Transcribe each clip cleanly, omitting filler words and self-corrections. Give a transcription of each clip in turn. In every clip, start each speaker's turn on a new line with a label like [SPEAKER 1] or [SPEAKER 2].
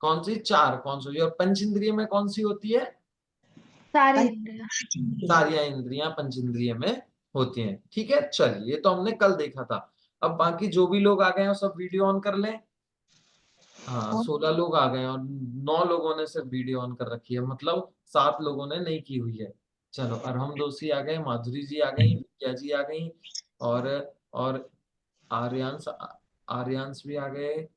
[SPEAKER 1] कौन सी? चार। कौन सी? और पंच इंद्रिय में कौन सी होती है?
[SPEAKER 2] सारी इंद्रियां।
[SPEAKER 1] सारी इंद्रियां पंच इंद्रिय में होती हैं। ठीक है, चलिए, ये तो हमने कल देखा था। अब बाकी जो भी लोग आ गए हैं सब वीडियो ऑन कर लें। हाँ, 16 लोग आ गए हैं और 9 लोगों ने सिर्फ वीडियो ऑन कर रखी है, मतलब 7 लोगों ने नहीं की हुई है। चलो, अरहम दोषी आ गए, माधुरी जी आ गई, विद्या जी आ गई, और और आर्यांश आर्यांश भी आ गए,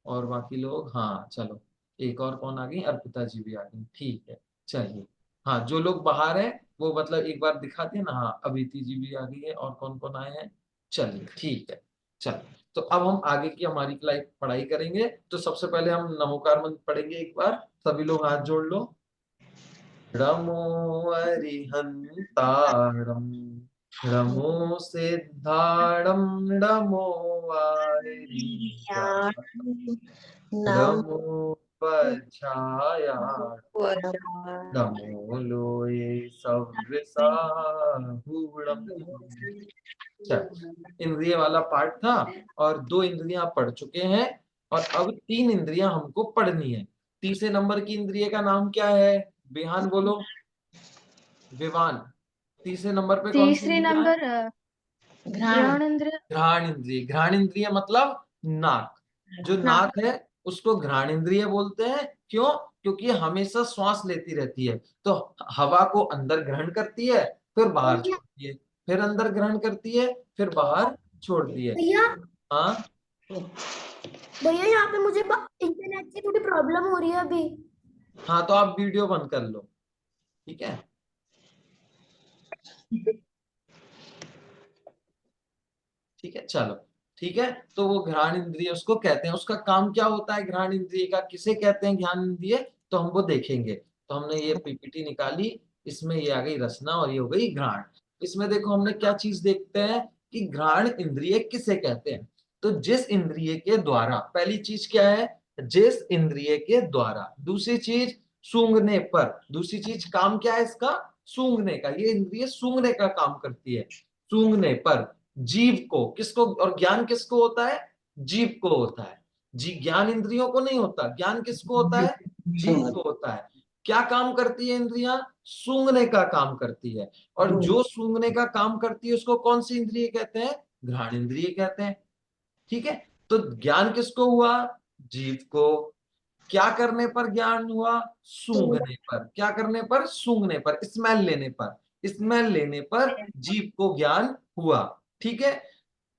[SPEAKER 1] और बाकी लोग। हाँ चलो, एक और कौन आ गई? अर्पिता जी भी आ गई। ठीक है, चलिए। हाँ, जो लोग बाहर हैं वो मतलब एक बार दिखा दिए ना। हाँ, अदिति जी भी आ गई है, और कौन कौन आए हैं? चलिए, ठीक है। चलो, तो अब हम आगे की हमारी पढ़ाई करेंगे। तो सबसे पहले हम नमोकार मंत्र पढ़ेंगे एक बार। सभी लोग हाथ जोड़ लो। नमो अरिहंताणं, नमो सिद्धाणं, नमो वारिजातं,
[SPEAKER 2] नाम
[SPEAKER 1] नमो वज्रायाय, नमो लोये सव्यसाहुणम्। चल, इंद्रिय वाला पार्ट था, और 2 इंद्रियां पढ़ चुके हैं, और अब 3 इंद्रियां हमको पढ़नी है। तीसरे नंबर की इंद्रिय का नाम क्या है? बिहान बोलो। विवान। तीसरे नंबर पे कौन सी
[SPEAKER 2] तीसरे
[SPEAKER 1] इंद्रिया है?
[SPEAKER 2] नंबर
[SPEAKER 3] घ्राण।
[SPEAKER 2] ग्रहण इंद्र।
[SPEAKER 1] घ्राण इंद्रिय। घ्राण इंद्रिय मतलब नाक। जो
[SPEAKER 2] नाक।
[SPEAKER 1] नाक है उसको घ्राण इंद्रिय बोलते हैं। क्यों? क्योंकि हमेशा श्वास लेती रहती है, तो हवा को अंदर ग्रहण करती है, फिर बाहर छोड़ती है, फिर अंदर ग्रहण करती है, फिर बाहर छोड़ती है।
[SPEAKER 3] भैया,
[SPEAKER 1] हाँ।
[SPEAKER 3] भैया यहाँ पे मुझे इंटरनेट की थोड़ी प्रॉब्लम हो रही है अभी।
[SPEAKER 1] हाँ, तो आप वीडियो बंद कर लो। ठीक है। ठीक है, चलो। ठीक है, तो वो घ्राण इंद्रिय उसको कहते हैं। उसका काम क्या होता है घ्राण इंद्रिय का? किसे कहते हैं घ्राण इंद्रिय? तो हम वो देखेंगे। तो हमने ये पीपीटी निकाली, इसमें ये आ गई रसना, और ये हो गई घ्राण। इसमें देखो हमने क्या चीज देखते हैं कि घ्राण इंद्रिय किसे कहते हैं। तो जिस इंद्रिय के द्वारा, पहली चीज क्या है? जिस इंद्रिय के द्वारा। दूसरी चीज, सूंघने पर। दूसरी चीज, काम क्या है इसका? सूंघने का। ये इंद्रिय सूंघने का काम करती है। सूंघने पर जीव को, किसको? और ज्ञान किसको होता है? जीव को होता है। जी, ज्ञान इंद्रियों को नहीं होता। ज्ञान किसको होता है? जीव को होता है। क्या काम करती है इंद्रियां? सूंघने का काम करती है। और जो सूंघने का काम करती है उसको कौन सी इंद्रिय कहते हैं? घ्राण इंद्रिय कहते हैं। ठीक है। तो ज्ञान किसको हुआ? जीव को। क्या करने पर ज्ञान हुआ? सूंघने पर। क्या करने पर? सूंघने पर, स्मेल लेने पर। स्मेल लेने पर जीव को ज्ञान हुआ। ठीक है।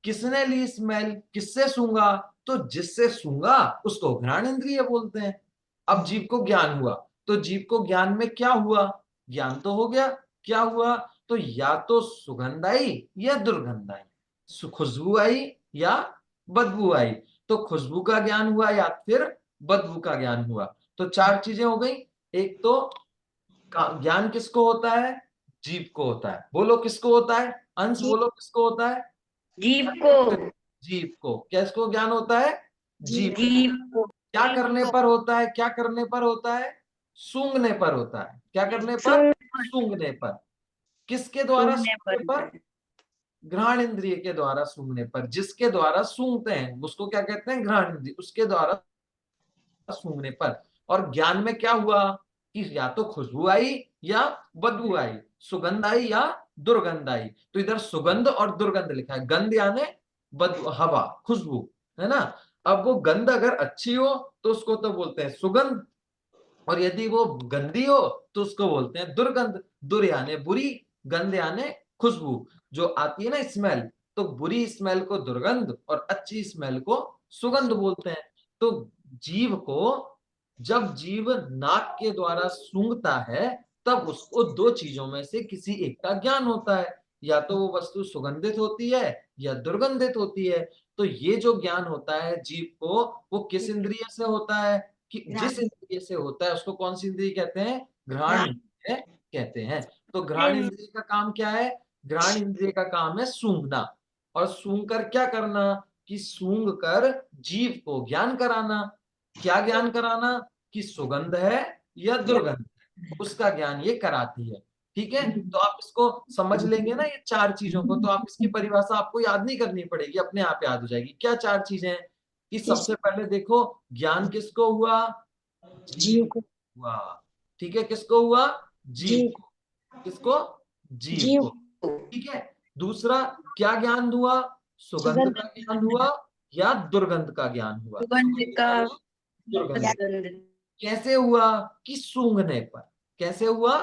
[SPEAKER 1] किसने ली स्मेल? किससे सूंघा? तो जिससे सूंघा उसको घ्राण इंद्रिय बोलते हैं। अब जीव को ज्ञान हुआ, तो जीव को ज्ञान में क्या हुआ? ज्ञान तो हो गया। क्या हुआ? तो या तो सुगंध आई या दुर्गंध आई, खुशबू आई या बदबू आई। तो खुशबू का ज्ञान हुआ या फिर बदबू का ज्ञान हुआ। तो 4 चीजें हो गई। एक तो ज्ञान किसको होता है? जीव को होता है। बोलो किसको होता है? अंश बोलो किसको होता है?
[SPEAKER 4] जीव को।
[SPEAKER 1] जीव को। किसको ज्ञान होता है? जीव को।
[SPEAKER 4] जीव को।
[SPEAKER 1] क्या करने पर होता है? क्या करने पर होता है? सूंघने पर होता है। क्या करने पर? सूंघने पर। किसके द्वारा
[SPEAKER 4] सुनने
[SPEAKER 1] सूंघने
[SPEAKER 4] पर।
[SPEAKER 1] पर? घ्राण इंद्रिय के द्वारा सूंघने पर। जिसके द्वारा सूंघते हैं उसको क्या कहते हैं? घ्राण इंद्रिय। उसके द्वारा सूंघने पर। और ज्ञान में क्या हुआ कि या तो खुशबू आई या बदबू आई, सुगंध आई या दुर्गंध आई। तो इधर सुगंध और दुर्गंध लिखा है। गंध यानी बदबू, हवा, खुशबू, है ना। अब वो गंध अगर अच्छी हो तो उसको तो बोलते हैं सुगंध, और यदि वो गंदी हो तो उसको बोलते हैं दुर्गंध। दुर यानी बुरी, गंध यानी खुशबू। जो आती है ना स्मेल, तो बुरी स्मेल को दुर्गंध और अच्छी स्मेल को सुगंध बोलते हैं। तो जीव को, जब जीव नाक के द्वारा सूंघता है, तब उसको 2 चीजों में से किसी एक का ज्ञान होता है। या तो वो वस्तु सुगंधित होती है या दुर्गंधित होती है। तो ये जो ज्ञान होता है जीव को, वो किस इंद्रिय से होता है? कि जिस इंद्रिय से होता है उसको कौन सी इंद्रिय कहते हैं? घ्राण इंद्रिय कहते हैं। तो घ्राण इंद्रिय का काम क्या है? घ्राण इंद्रिय का काम है सूंघना। और सूंघ कर क्या करना? कि सूंघ कर जीव को ज्ञान कराना। क्या ज्ञान कराना? कि सुगंध है या दुर्गंध है, उसका ज्ञान ये कराती है। ठीक है। तो आप इसको समझ लेंगे ना, ये 4 चीजों को, तो आप इसकी परिभाषा आपको याद नहीं करनी पड़ेगी, अपने आप याद हो जाएगी। क्या 4 चीजें हैं? कि सबसे पहले देखो, ज्ञान किसको हुआ?
[SPEAKER 4] जीव को।
[SPEAKER 1] हुआ। ठीक है, किसको हुआ? जीव
[SPEAKER 4] जीव
[SPEAKER 1] को। किसको? जीव
[SPEAKER 4] जीव
[SPEAKER 1] को। ठीक है, दूसरा क्या ज्ञान हुआ? सुगंध का ज्ञान हुआ या दुर्गंध का ज्ञान हुआ?
[SPEAKER 5] सुगंध का
[SPEAKER 1] दुर्गंध।
[SPEAKER 5] गंध।
[SPEAKER 1] कैसे हुआ? कि सूंघने पर। कैसे हुआ?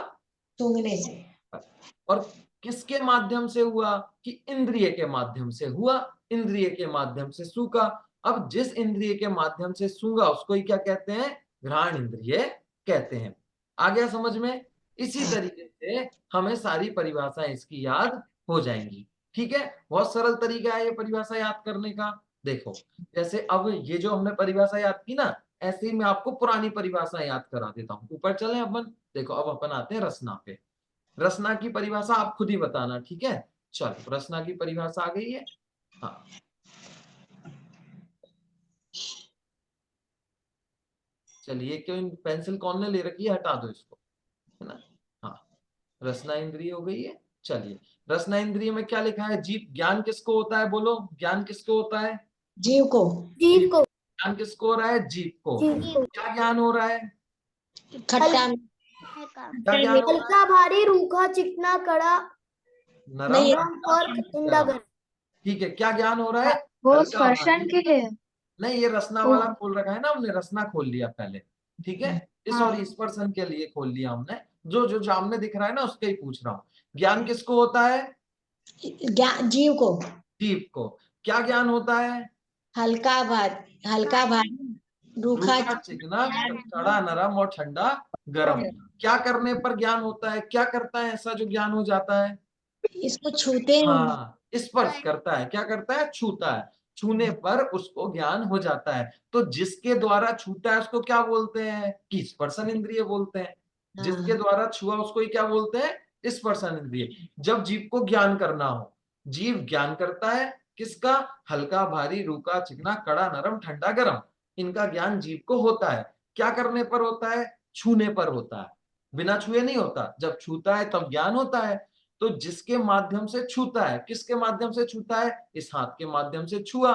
[SPEAKER 4] सूंघने से।
[SPEAKER 1] और किसके माध्यम से हुआ? कि इंद्रिय के माध्यम से हुआ। इंद्रिय के माध्यम से सूंघा। अब जिस इंद्रिय के माध्यम से सूंघा उसको ही क्या कहते हैं? घ्राण इंद्रिय कहते हैं। आ गया समझ में? इसी तरीके से हमें सारी परिभाषाएं इसकी याद हो जाएंगी। ठीक है, बहुत सरल तरीका है ये परिभाषा याद करने का। देखो, जैसे अब ये जो हमने परिभाषा याद की ना, ऐसे ही मैं आपको पुरानी परिभाषा याद करा देता हूँ। ऊपर चले अपन। देखो, अब अपन आते हैं रचना पे। रचना की परिभाषा आप खुद ही बताना, ठीक है? चलो, रचना की परिभाषा आ गई है। हाँ, चलिए, क्यों पेंसिल कौन ने ले रखी है? हटा दो इसको, है ना? हाँ, रचना इंद्रिय हो गई है। चलिए, रचना इंद्रिय में क्या लिखा है? जीव। ज्ञान किसको होता है? बोलो, ज्ञान किसको होता है?
[SPEAKER 4] जीव को।
[SPEAKER 3] जीव को।
[SPEAKER 1] ज्ञान किसको हो रहा है? जीव को।
[SPEAKER 3] जीव को।
[SPEAKER 1] क्या ज्ञान हो रहा है?
[SPEAKER 4] खट्टा
[SPEAKER 1] क्या ज्ञान हो रहा है?
[SPEAKER 3] हल्का भारी रूखा चिकना कड़ा
[SPEAKER 1] नरम
[SPEAKER 4] नहीं,
[SPEAKER 3] गरम और ठंडा
[SPEAKER 1] गरम।
[SPEAKER 3] गर्म।
[SPEAKER 1] ठीक है, क्या ज्ञान हो रहा है?
[SPEAKER 2] वो
[SPEAKER 1] हल्का
[SPEAKER 2] स्पर्शन
[SPEAKER 1] भारी।
[SPEAKER 2] के लिए।
[SPEAKER 1] नहीं, ये रसना
[SPEAKER 2] ओ,
[SPEAKER 1] वाला खोल रखा है ना हमने, रसना खोल लिया पहले। ठीक है,
[SPEAKER 2] हाँ।
[SPEAKER 1] सॉरी, स्पर्शन के लिए खोल लिया हमने। जो जो सामने दिख रहा है ना उसका ही पूछ रहा हूँ। ज्ञान किसको होता है?
[SPEAKER 4] जीव को।
[SPEAKER 1] जीव को। क्या ज्ञान होता है?
[SPEAKER 4] हल्का भारी रूखा
[SPEAKER 1] रूखा चिकना, कड़ा नरम और ठंडा गर्म। क्या करने पर ज्ञान होता है? क्या करता है ऐसा जो ज्ञान हो जाता है?
[SPEAKER 4] इसको छूते हैं।
[SPEAKER 1] हाँ, स्पर्श करता है। क्या करता है? छूता है। छूने पर उसको ज्ञान हो जाता है। तो जिसके द्वारा छूता है उसको क्या बोलते हैं? कि स्पर्शन इंद्रिय बोलते हैं। जिसके
[SPEAKER 4] हाँ।
[SPEAKER 1] द्वारा छुआ उसको ही क्या बोलते हैं? स्पर्शन इंद्रिय। जब जीव को ज्ञान करना हो, जीव ज्ञान करता है किसका? हल्का भारी रूखा चिकना कड़ा नरम ठंडा गर्म। इनका ज्ञान जीव को होता है। क्या करने पर होता है? छूने पर होता है। बिना छुए नहीं होता, जब छूता है तब ज्ञान होता है। तो जिसके माध्यम से छूता है, किसके माध्यम से छूता है? इस हाथ के माध्यम से छुआ।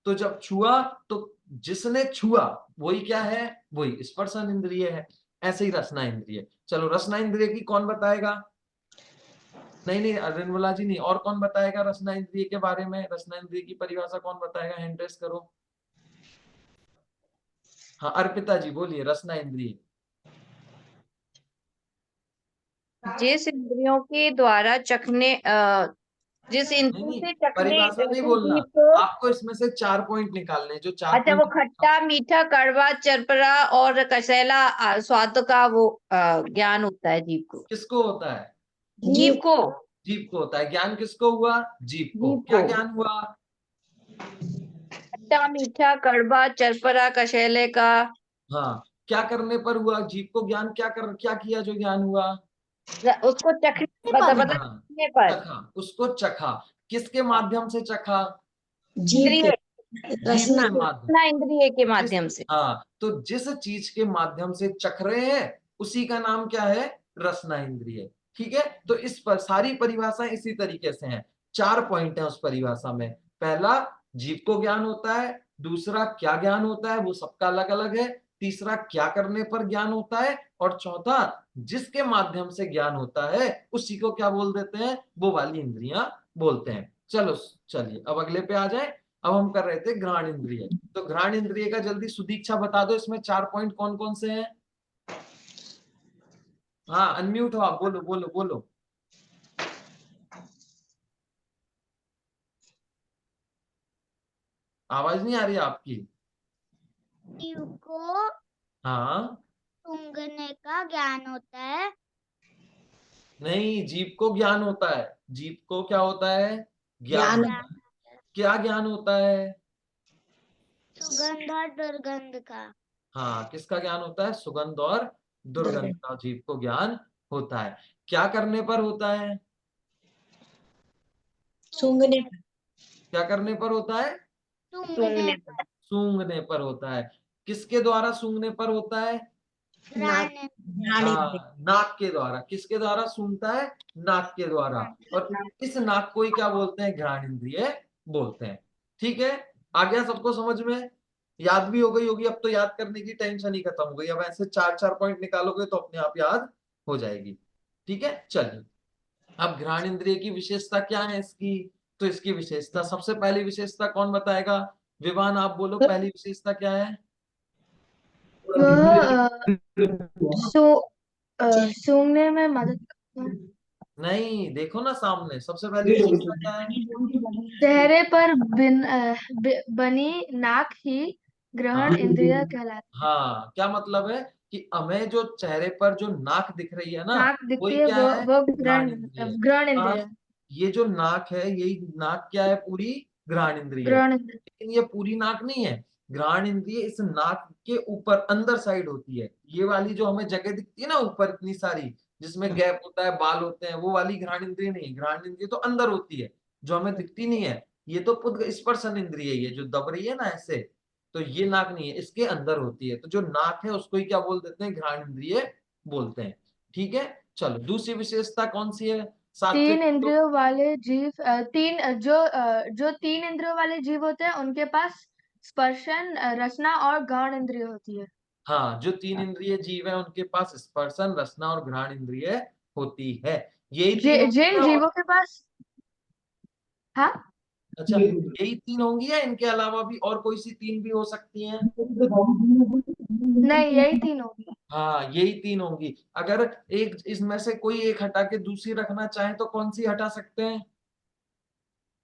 [SPEAKER 1] तो जब छुआ तो जिसने छुआ वही क्या है? वही स्पर्शन इंद्रिय है। ऐसे ही रसना इंद्रिय। चलो, रसना इंद्रिय की कौन बताएगा? नहीं नहीं, निर्मला जी नहीं, और कौन बताएगा रसना इंद्रिय के बारे में? रसना इंद्रिय की परिभाषा कौन बताएगा? हैंड रेस करो। हाँ, अर्पिता जी बोलिए, रसना इंद्रिय।
[SPEAKER 5] जिस इंद्रियों के द्वारा चखने जिस
[SPEAKER 1] नहीं
[SPEAKER 5] इंद्रियों
[SPEAKER 1] नहीं,
[SPEAKER 5] से चखने
[SPEAKER 1] परिभाषा नहीं
[SPEAKER 5] से
[SPEAKER 1] बोलना।
[SPEAKER 5] जीभ को।
[SPEAKER 1] आपको इसमें से 4 पॉइंट निकालने, जो 4
[SPEAKER 5] अच्छा, वो
[SPEAKER 1] पॉइंट।
[SPEAKER 5] खट्टा मीठा कड़वा चरपरा और कसैला स्वाद का वो ज्ञान होता है जीव को।
[SPEAKER 1] किसको होता है?
[SPEAKER 5] जीव को।
[SPEAKER 1] जीव को होता है। ज्ञान किसको हुआ? जीव को।
[SPEAKER 5] जीव
[SPEAKER 1] क्या
[SPEAKER 5] को।
[SPEAKER 1] ज्ञान हुआ?
[SPEAKER 5] खट्टा मीठा कड़वा चरपरा कसैले का।
[SPEAKER 1] हाँ, क्या करने पर हुआ? जीव को ज्ञान क्या किया जो ज्ञान हुआ?
[SPEAKER 5] उसको चखने
[SPEAKER 3] पर।
[SPEAKER 1] हाँ,
[SPEAKER 5] पर।
[SPEAKER 1] चखा। उसको चखा। किसके माध्यम से चखा?
[SPEAKER 4] जीव
[SPEAKER 5] इंद्रिय।
[SPEAKER 4] के।
[SPEAKER 1] जीव
[SPEAKER 4] रसना।
[SPEAKER 1] के माध्यम।
[SPEAKER 5] रसना इंद्रिय के
[SPEAKER 1] जिस
[SPEAKER 5] माध्यम से।
[SPEAKER 1] हाँ, तो जिस चीज के माध्यम से चख रहे हैं उसी का नाम क्या है? रसना इंद्रिय। ठीक है, तो इस पर सारी परिभाषाएं इसी तरीके से हैं। 4 पॉइंट है उस परिभाषा में। पहला, जीव को ज्ञान होता है। दूसरा, क्या ज्ञान होता है, वो सबका अलग अलग है। तीसरा, क्या करने पर ज्ञान होता है। और चौथा, जिसके माध्यम से ज्ञान होता है उसी को क्या बोल देते हैं? वो वाली इंद्रियां बोलते हैं। चलो, चलिए अब अगले पे आ जाए। अब हम कर रहे थे घ्राण इंद्रिय। तो घ्राण इंद्रिय का जल्दी सुदीक्षा बता दो, इसमें 4 पॉइंट कौन कौन से हैं? हाँ, अनम्यूट हो आप, बोलो बोलो बोलो। आवाज नहीं आ रही आपकी।
[SPEAKER 3] जीव को
[SPEAKER 1] हाँ,
[SPEAKER 3] सूंघने का ज्ञान होता है।
[SPEAKER 1] नहीं, जीव को ज्ञान होता है। जीव को क्या होता है? ज्ञान
[SPEAKER 4] ज्ञान।
[SPEAKER 1] होता है। क्या ज्ञान होता है?
[SPEAKER 3] सुगंध और दुर्गंध का।
[SPEAKER 1] हाँ, किसका ज्ञान होता है? सुगंध और दुर्गंध
[SPEAKER 4] दुर्गंध।
[SPEAKER 1] का जीव को ज्ञान होता है। क्या करने पर होता है?
[SPEAKER 4] सूंघने।
[SPEAKER 1] क्या करने पर होता है?
[SPEAKER 3] सूंघने पर।
[SPEAKER 1] सूंघने पर होता है। किसके द्वारा सूंघने पर होता है?
[SPEAKER 4] नाक।
[SPEAKER 3] घ्राण।
[SPEAKER 4] घ्राण इंद्रिय।
[SPEAKER 1] हाँ, नाक के द्वारा। किसके द्वारा सूंघता है? नाक के द्वारा। और इस नाक को ही क्या बोलते हैं? घ्राण इंद्रिय बोलते हैं। ठीक है, आ गया सबको समझ में? याद भी हो गई होगी, अब तो याद करने की टेंशन ही खत्म हो गई। अब ऐसे 4-4 पॉइंट निकालोगे तो अपने आप याद हो जाएगी। ठीक है, चलिए अब घ्राण इंद्रिय की विशेषता क्या है इसकी। तो इसकी विशेषता, सबसे पहली विशेषता कौन बताएगा? विवान आप बोलो, पहली विशेषता क्या है?
[SPEAKER 2] वो सू सूंघने में मदद करता है।
[SPEAKER 1] नहीं, देखो ना सामने, सबसे पहली विशेषता क्या है?
[SPEAKER 2] चेहरे पर बनी नाक ही ग्रहण इंद्रिय कहलाती है।
[SPEAKER 1] हाँ, क्या मतलब है कि हमें जो चेहरे पर जो नाक दिख रही है ना,
[SPEAKER 2] नाक दिखती
[SPEAKER 1] वही
[SPEAKER 2] है,
[SPEAKER 1] क्या है?
[SPEAKER 2] वो
[SPEAKER 1] घ्राण
[SPEAKER 2] ग्रहण
[SPEAKER 1] इंद्रिय।
[SPEAKER 2] ग्रहण
[SPEAKER 1] हाँ,
[SPEAKER 2] इंद्रिय।
[SPEAKER 1] ये जो नाक है, यही नाक क्या है? पूरी घ्राण इंद्रिय है।
[SPEAKER 2] ग्रहण इंद्रिय।
[SPEAKER 1] लेकिन ये पूरी नाक नहीं है। घ्राण इंद्रिय इस नाक के ऊपर अंदर साइड होती है। ये वाली जो हमें जगह दिखती है ना ऊपर इतनी सारी, जिसमें गैप होता है, बाल होते हैं, वो वाली घ्राण इंद्रिय नहीं है। घ्राण इंद्रिय तो अंदर होती है, जो हमें दिखती नहीं है। ये तो पुद्ग स्पर्शन इंद्रिय है, ये जो दब रही है ना ऐसे, तो ये नाक नहीं है, इसके अंदर होती है। तो जो नाक है उसको ही क्या बोल देते हैं? घ्राण इंद्रिय बोलते हैं। ठीक है, चलो दूसरी विशेषता कौन सी है? सात्विक।
[SPEAKER 2] तीन इंद्रियों वाले जीव जो तीन इंद्रियों वाले जीव होते हैं उनके पास स्पर्शन, रसना और घ्राण इंद्रिय होती है।
[SPEAKER 1] हाँ, जो तीन इंद्रिय जीव है उनके पास स्पर्शन, रसना और घ्राण इंद्रिय होती है। यही तीन होंगी
[SPEAKER 2] जिन
[SPEAKER 1] या और?
[SPEAKER 2] जीवों के पास, हाँ,
[SPEAKER 1] अच्छा, यही तीन होंगी या इनके अलावा भी और कोई सी तीन भी हो सकती हैं?
[SPEAKER 2] नहीं, यही तीन होगी।
[SPEAKER 1] हाँ, यही तीन होंगी। अगर एक इसमें से कोई एक हटा के दूसरी रखना चाहे तो कौन सी हटा सकते हैं?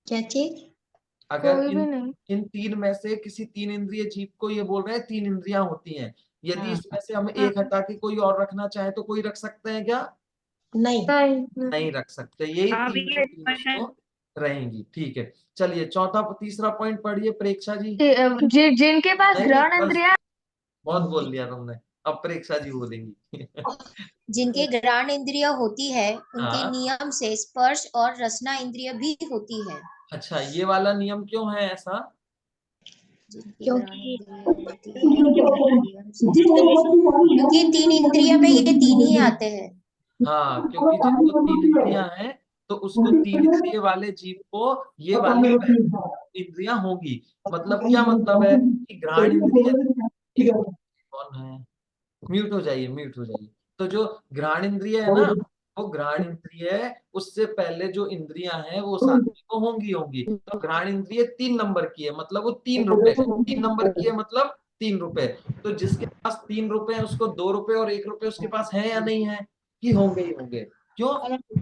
[SPEAKER 4] क्या चीज?
[SPEAKER 1] अगर
[SPEAKER 2] कोई भी
[SPEAKER 1] इन
[SPEAKER 2] नहीं।
[SPEAKER 1] इन तीन में से किसी तीन इंद्रिय जीव को, ये बोल रहे हैं तीन इंद्रियां होती हैं, यदि इसमें से हम
[SPEAKER 2] हाँ,
[SPEAKER 1] एक हटा के कोई और रखना चाहे तो कोई रख सकते हैं क्या?
[SPEAKER 4] नहीं।
[SPEAKER 2] नहीं।
[SPEAKER 1] नहीं रख सकते। यही तीन जो तीनों तो रहेंगी। ठीक है, चलिए चौथा तीसरा पॉइंट पढ़िए प्रेक्षा जी।
[SPEAKER 2] जिनके पास
[SPEAKER 1] नहीं नहीं,
[SPEAKER 2] ग्रहण
[SPEAKER 1] बस
[SPEAKER 2] इंद्रिया,
[SPEAKER 1] बहुत बोल लिया तुमने, अब प्रेक्षा जी बोलेंगी।
[SPEAKER 4] जिनके घ्राण इंद्रिय होती है उनके
[SPEAKER 1] हाँ,
[SPEAKER 4] नियम से स्पर्श और रसना इंद्रिय भी होती है।
[SPEAKER 1] अच्छा, ये वाला नियम क्यों है ऐसा?
[SPEAKER 4] जिनकी घ्राण इंद्रिय होती है उनके नियम से क्योंकि तीन इंद्रिय में ये तीन ही आते हैं।
[SPEAKER 1] हाँ, क्योंकि जिनको तीन इंद्रियां हैं तो उसको तीन इंद्रिय वाले जीव को ये वाली इंद्रियां होंगी। मतलब क्या मतलब है कि घ्राण इंद्रिय, एक मिनट, कौन है? म्यूट हो जाइए, म्यूट हो जाइए। तो जो घ्राण इंद्रिय है ना, वो घ्राण इंद्रिय है, उससे पहले जो इंद्रियां हैं वो सात्विक को होंगी होंगी। तो घ्राण इंद्रिय 3 नंबर की है, मतलब वो 3 रुपए है। 3 नंबर की है मतलब 3 रुपए। तो जिसके पास 3 रुपए है उसको 2 रुपए और 1 रुपए उसके पास है या नहीं है? कि होंगे ही होंगे। क्यों?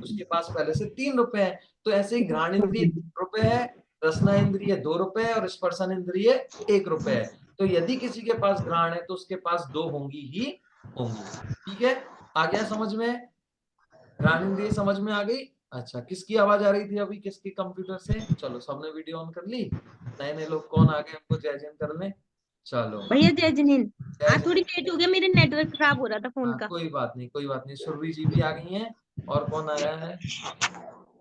[SPEAKER 1] उसके पास पहले से 3 रुपए है। तो ऐसे ही घ्राण इंद्रिय 3 रुपए है, रसना इंद्रिय 2 रुपए है और स्पर्शन इंद्रिय 1 रुपए है। तो यदि किसी के पास घ्राण है तो उसके पास 2 होंगी ही होंगी। ठीक है, आ गया समझ में? घ्राण इंद्रिय समझ में आ गई? अच्छा, किसकी आवाज आ रही थी अभी, किसकी कंप्यूटर से? चलो, सबने वीडियो ऑन कर ली। नए नए लोग कौन आ गए, हमको जय जैन कर लें। चलो,
[SPEAKER 6] भैया जय जिनेन।
[SPEAKER 1] जय
[SPEAKER 6] आज थोड़ी
[SPEAKER 1] जैन।
[SPEAKER 6] लेट हो गया, मेरे नेटवर्क खराब हो रहा था फोन
[SPEAKER 1] हाँ,
[SPEAKER 6] का।
[SPEAKER 1] कोई बात नहीं, कोई बात नहीं। सुरभि जी भी आ गई हैं। और कौन आया है?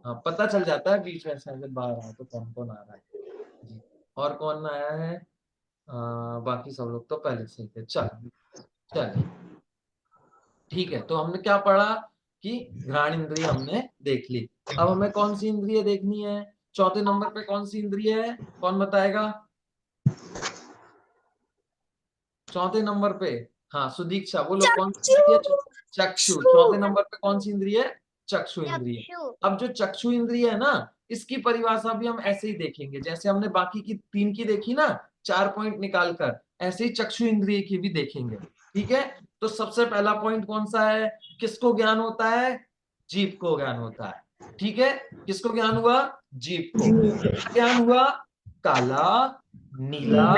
[SPEAKER 1] हाँ, पता चल जाता है बीच में से जब बाहर आओ तो कौन कौन आ रहा है। जी, और कौन आया है? बाकी सब लोग तो पहले से ही थे। चल, चलिए, ठीक है। तो हमने क्या पढ़ा कि घ्राण इंद्रिय हमने देख ली। अब हमें कौन सी इंद्रिय देखनी है? चौथे नंबर पे कौन सी इंद्रिय है? कौन बताएगा? चौथे नंबर पे, हाँ सुदीक्षा बोलो, कौन सी इंद्रिय? चक्षु। चौथे नंबर पे कौन सी इंद्रिय है? चक्षु इंद्रिय। अब जो चक्षु इंद्रिय है ना, इसकी परिभाषा भी हम ऐसे ही देखेंगे जैसे हमने बाकी की तीन की देखी ना, 4 पॉइंट निकालकर, ऐसे ही चक्षु इंद्रिय की भी देखेंगे। ठीक है, तो सबसे पहला पॉइंट कौन सा है? किसको ज्ञान होता है? जीव को ज्ञान होता है। ठीक है, किसको ज्ञान हुआ? जीव को। क्या ज्ञान हुआ? काला, नीला,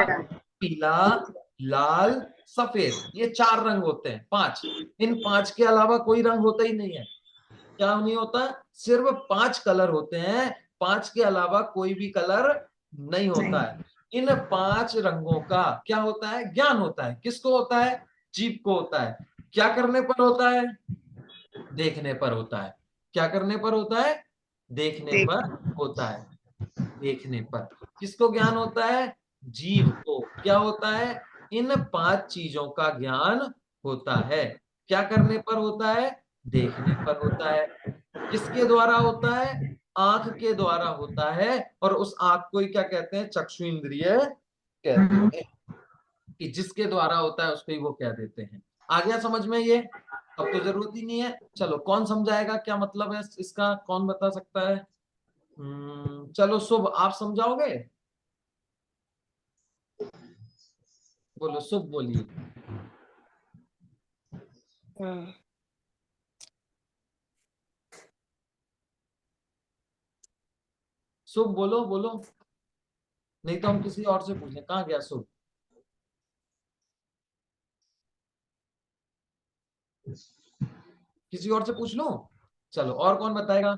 [SPEAKER 1] पीला, लाल, सफेद, ये 4 रंग होते हैं। 5, इन 5 के अलावा कोई रंग होता ही नहीं है। क्या नहीं होता? सिर्फ 5 कलर होते हैं, 5 के अलावा कोई भी कलर नहीं होता है। इन 5 रंगों का क्या होता है? ज्ञान होता है। किसको होता है? जीव को होता है। क्या करने पर होता है? देखने पर होता है। क्या करने पर होता है? देखने पर होता है। देखने पर किसको ज्ञान होता है? जीव को। क्या होता है? इन 5 चीजों का ज्ञान होता है। क्या करने पर होता है? देखने पर होता है। किसके द्वारा होता है? आंख के द्वारा होता है। और उस आंख को ही क्या कहते हैं? चक्षु इंद्रिय कहते हैं। कि जिसके द्वारा होता है उसको ही वो कह देते हैं। आ गया समझ में ये? अब तो जरूरत ही नहीं है। चलो कौन समझाएगा क्या मतलब है इसका, कौन बता सकता है? चलो शुभ, आप समझाओगे? बोलो शुभ, बोलिए। शुभ बोलो बोलो, नहीं तो हम किसी और से पूछें। कहाँ गया शुभ? किसी और से पूछ लो। चलो और कौन बताएगा?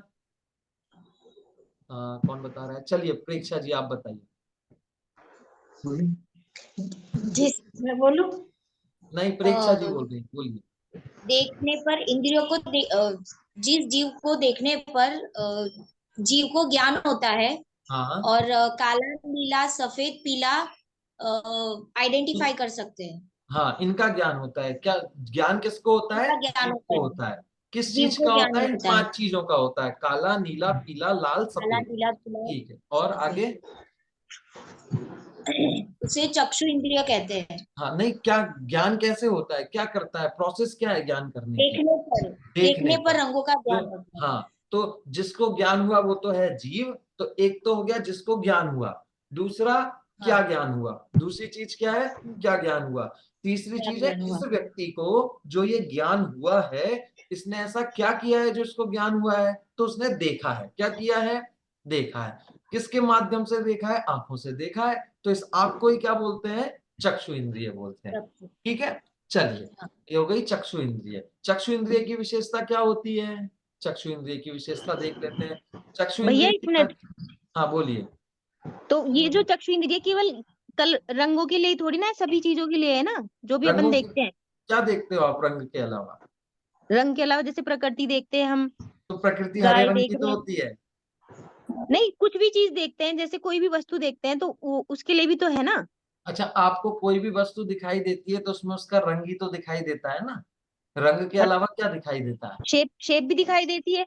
[SPEAKER 1] कौन बता रहा है? चलिए प्रेक्षा जी आप बताइए।
[SPEAKER 4] जिस मैं बोलूं,
[SPEAKER 1] नहीं प्रेक्षा जी
[SPEAKER 4] अ,
[SPEAKER 1] बोल रही हैं, बोलिए।
[SPEAKER 4] देखने पर इंद्रियों को जिस जीव को देखने पर जीव को ज्ञान होता है,
[SPEAKER 1] हाँ हाँ।
[SPEAKER 4] और काला नीला सफेद पीला आइडेंटिफाई कर सकते हैं।
[SPEAKER 1] हाँ इनका ज्ञान होता है। क्या ज्ञान किसको होता है?
[SPEAKER 4] इनका ज्ञान
[SPEAKER 1] जीव
[SPEAKER 4] होता
[SPEAKER 1] को
[SPEAKER 4] है,
[SPEAKER 1] होता है। किस
[SPEAKER 4] जीव
[SPEAKER 1] चीज
[SPEAKER 4] को
[SPEAKER 1] का
[SPEAKER 4] ज्ञान
[SPEAKER 1] होता है? इन
[SPEAKER 4] होता है।
[SPEAKER 1] 5 चीजों का होता है, काला नीला पीला लाल
[SPEAKER 4] काला
[SPEAKER 1] सफेद।
[SPEAKER 4] नीला पीला
[SPEAKER 1] ठीक है, और आगे?
[SPEAKER 4] उसे चक्षु इंद्रिय कहते हैं।
[SPEAKER 1] हाँ नहीं, क्या ज्ञान कैसे होता है, क्या करता है, प्रोसेस क्या है ज्ञान करने की?
[SPEAKER 4] देखने पर
[SPEAKER 1] देखने
[SPEAKER 4] देखने पर
[SPEAKER 1] पर।
[SPEAKER 4] रंगों का
[SPEAKER 1] जो,
[SPEAKER 4] ज्ञान होता है।
[SPEAKER 1] हाँ तो जिसको ज्ञान हुआ वो तो है जीव। तो एक तो हो गया जिसको ज्ञान हुआ, दूसरा क्या
[SPEAKER 4] हाँ,
[SPEAKER 1] ज्ञान हुआ, दूसरी चीज क्या है? क्या ज्ञान हुआ। तीसरी
[SPEAKER 4] क्या
[SPEAKER 1] चीज है
[SPEAKER 4] ज्ञान
[SPEAKER 1] इस
[SPEAKER 4] हुआ।
[SPEAKER 1] व्यक्ति को जो ये ज्ञान हुआ है, इसने ऐसा क्या किया है जो इसको ज्ञान हुआ है? तो उसने देखा है। क्या किया है? देखा है। किसके माध्यम से देखा है? आंखों से देखा है। तो इस आंख को ही क्या बोलते हैं? चक्षु इंद्रिय बोलते हैं।
[SPEAKER 4] चक्षु।
[SPEAKER 1] ठीक है, चलिए
[SPEAKER 4] हाँ।
[SPEAKER 1] ये हो गई चक्षु इंद्रिय। चक्षु इंद्रिय की विशेषता क्या होती है? चक्षु इंद्रिय की विशेषता देख लेते हैं। चक्षु
[SPEAKER 6] भैया
[SPEAKER 1] इंद्रिय
[SPEAKER 6] एक
[SPEAKER 1] की
[SPEAKER 6] मिनट,
[SPEAKER 1] हाँ बोलिए।
[SPEAKER 6] तो ये जो चक्षु इंद्रिय केवल कल रंगों के लिए थोड़ी ना है, सभी चीजों के लिए है ना, जो भी अपन
[SPEAKER 1] रंगों की
[SPEAKER 6] देखते हैं।
[SPEAKER 1] क्या देखते हो आप रंग के अलावा?
[SPEAKER 6] रंग के अलावा जैसे प्रकृति देखते हैं हम,
[SPEAKER 1] तो प्रकृति हरे
[SPEAKER 6] गाय
[SPEAKER 1] रंग
[SPEAKER 6] देख
[SPEAKER 1] की तो
[SPEAKER 6] रहे हैं,
[SPEAKER 1] होती है।
[SPEAKER 6] नहीं कुछ भी चीज देखते हैं, जैसे कोई भी वस्तु देखते हैं तो उसके लिए भी तो है ना।
[SPEAKER 1] अच्छा, आपको कोई भी वस्तु दिखाई देती है तो उसमें उसका रंग ही तो दिखाई देता है ना। रंग के अलावा क्या दिखाई देता है?
[SPEAKER 6] शेप शेप भी दिखाई देती है,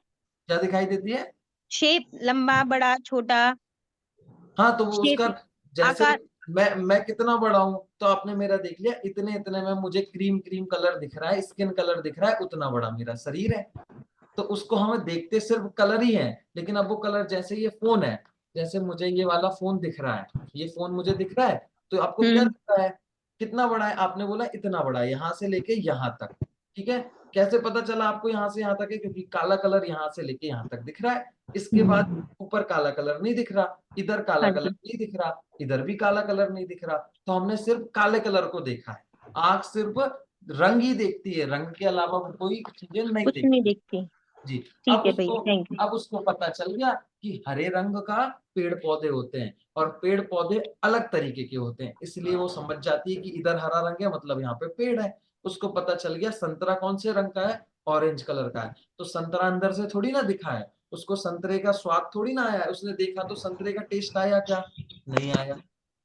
[SPEAKER 1] क्या दिखाई देती है?
[SPEAKER 6] शेप लंबा बड़ा छोटा,
[SPEAKER 1] हाँ तो वो उसका,
[SPEAKER 6] शेप
[SPEAKER 1] जैसे
[SPEAKER 6] आकार।
[SPEAKER 1] मैं कितना बड़ा हूं तो आपने मेरा देख लिया, इतने इतने में मुझे क्रीम क्रीम कलर दिख रहा है, स्किन कलर दिख रहा है, उतना बड़ा मेरा शरीर है। तो उसको हमें देखते सिर्फ कलर ही है। लेकिन अब वो कलर, जैसे ये फोन है, जैसे मुझे ये वाला फोन दिख रहा है, ये फोन मुझे दिख रहा है, तो आपको क्या
[SPEAKER 6] हम्म।
[SPEAKER 1] दिख रहा है? कितना बड़ा है? आपने बोला इतना बड़ा है, यहाँ से लेके यहाँ तक। ठीक है, कैसे पता चला आपको यहाँ से यहाँ तक है? क्योंकि काला कलर यहाँ से लेके यहाँ तक दिख रहा है। इसके बाद ऊपर काला कलर नहीं दिख रहा, इधर काला
[SPEAKER 6] हाँ
[SPEAKER 1] कलर
[SPEAKER 6] जी।
[SPEAKER 1] नहीं दिख रहा, इधर भी काला कलर नहीं दिख रहा। तो हमने सिर्फ काले कलर को देखा है। आंख सिर्फ रंग ही देखती है, रंग के अलावा वो कोई चीजें नहीं
[SPEAKER 6] कुछ नहीं
[SPEAKER 1] देखती।
[SPEAKER 6] देखती।
[SPEAKER 1] जी।
[SPEAKER 6] ठीक है भैया, थैंक यू।
[SPEAKER 1] अब उसको पता चल गया कि हरे रंग का पेड़ पौधे होते हैं, और पेड़ पौधे अलग तरीके के होते हैं, इसलिए वो समझ जाती है कि इधर हरा रंग है मतलब यहाँ पे पेड़ है। उसको पता चल गया संतरा कौन से रंग का है? ऑरेंज कलर का है। तो संतरा अंदर से थोड़ी ना दिखा है, उसको संतरे का स्वाद थोड़ी ना आया है। उसने देखा तो संतरे का टेस्ट आया क्या? नहीं आया।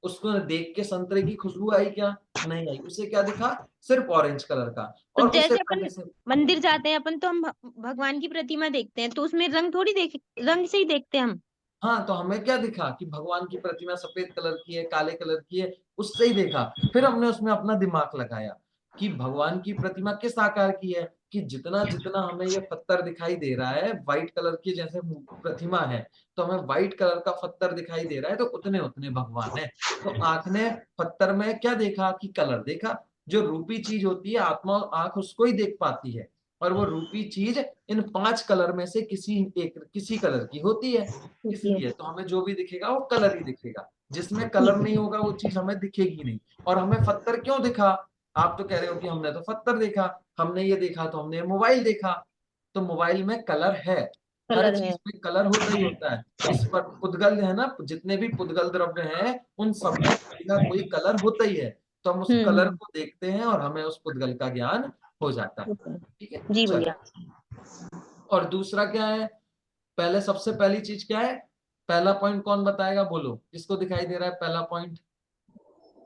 [SPEAKER 1] उसको देख के संतरे की खुशबू आई क्या? नहीं आई। उसे क्या दिखा? सिर्फ ऑरेंज कलर का।
[SPEAKER 6] तो
[SPEAKER 1] और उसे
[SPEAKER 6] जैसे अपन
[SPEAKER 1] पहले से,
[SPEAKER 6] मंदिर जाते हैं अपन, तो हम भगवान की प्रतिमा देखते हैं, तो उसमें रंग थोड़ी देख, रंग से ही देखते हैं हम।
[SPEAKER 1] हाँ तो हमें क्या दिखा कि भगवान की प्रतिमा सफेद कलर की है, काले कलर की है, उससे ही देखा। फिर हमने उसमें अपना दिमाग लगाया कि भगवान की प्रतिमा किस आकार की है, कि जितना जितना हमें ये पत्थर दिखाई दे रहा है व्हाइट कलर की, जैसे प्रतिमा है तो हमें व्हाइट कलर का पत्थर दिखाई दे रहा है, तो उतने उतने भगवान है। तो आंख ने पत्थर में क्या देखा? कि कलर देखा। जो रूपी चीज होती है आत्मा, आंख उसको ही देख पाती है, और वो रूपी चीज इन 5 कलर में से किसी कलर की होती है।
[SPEAKER 6] ठीक है।
[SPEAKER 1] इसलिए तो हमें जो भी दिखेगा वो कलर ही दिखेगा। जिसमें कलर
[SPEAKER 6] ठीक
[SPEAKER 1] नहीं होगा वो चीज हमें दिखेगी नहीं। और हमें पत्थर क्यों दिखा? आप तो कह रहे हो कि हमने तो पत्थर देखा। हमने ये देखा तो हमने मोबाइल देखा। तो मोबाइल में कलर है, हर
[SPEAKER 6] कलर है।
[SPEAKER 1] चीज में कलर होता ही होता है। इस पर पुद्गल है ना, जितने भी पुद्गल द्रव्य हैं उन सब में कोई ना कोई कलर होता ही है। तो हम उस कलर
[SPEAKER 6] हम्म।
[SPEAKER 1] को देखते हैं और हमें उस पुद्गल का ज्ञान हो जाता है। ठीक है,
[SPEAKER 6] जी
[SPEAKER 1] चलो।
[SPEAKER 6] भैया।
[SPEAKER 1] और दूसरा क्या है? पहले सबसे पहली चीज क्या है? पहला पॉइंट कौन बताएगा? बोलो, किसको दिखाई दे रहा है पहला पॉइंट?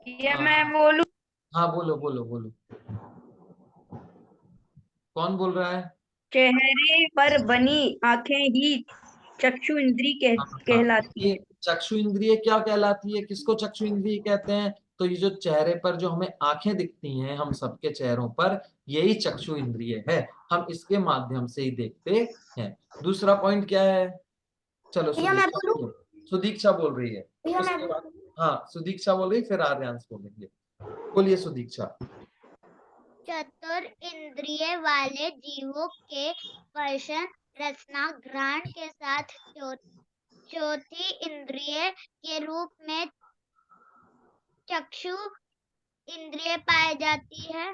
[SPEAKER 5] ये मैं बोलूं?
[SPEAKER 1] हाँ बोलो बोलो बोलो, कौन बोल रहा है?
[SPEAKER 7] चेहरे पर बनी आंखें ही चक्षु इंद्री
[SPEAKER 1] हाँ हाँ,
[SPEAKER 7] कहलाती
[SPEAKER 1] ये
[SPEAKER 7] है।
[SPEAKER 1] चक्षु इंद्रिय क्या कहलाती है? किसको चक्षु इंद्रिय कहते हैं? तो ये जो चेहरे पर जो हमें आंखें दिखती हैं हम सबके चेहरों पर, यही चक्षु इंद्रिय है, हम इसके माध्यम से ही देखते हैं। दूसरा पॉइंट क्या है? चलो
[SPEAKER 3] भैया मैं
[SPEAKER 1] सुदीक्षा
[SPEAKER 3] बोलूं?
[SPEAKER 1] सुदीक्षा बोल रही है।
[SPEAKER 3] भैया मैं
[SPEAKER 1] उसके बाद
[SPEAKER 3] बोलूं?
[SPEAKER 1] हाँ सुदीक्षा बोल रही, फिर आर्यांश बोलेंगे। बोलिए सुदीक्षा।
[SPEAKER 8] चतुर इंद्रिय वाले जीवों के स्पर्शन रसना घ्राण के साथ चौथी इंद्रिय के रूप में चक्षु इंद्रिय पाई जाती है।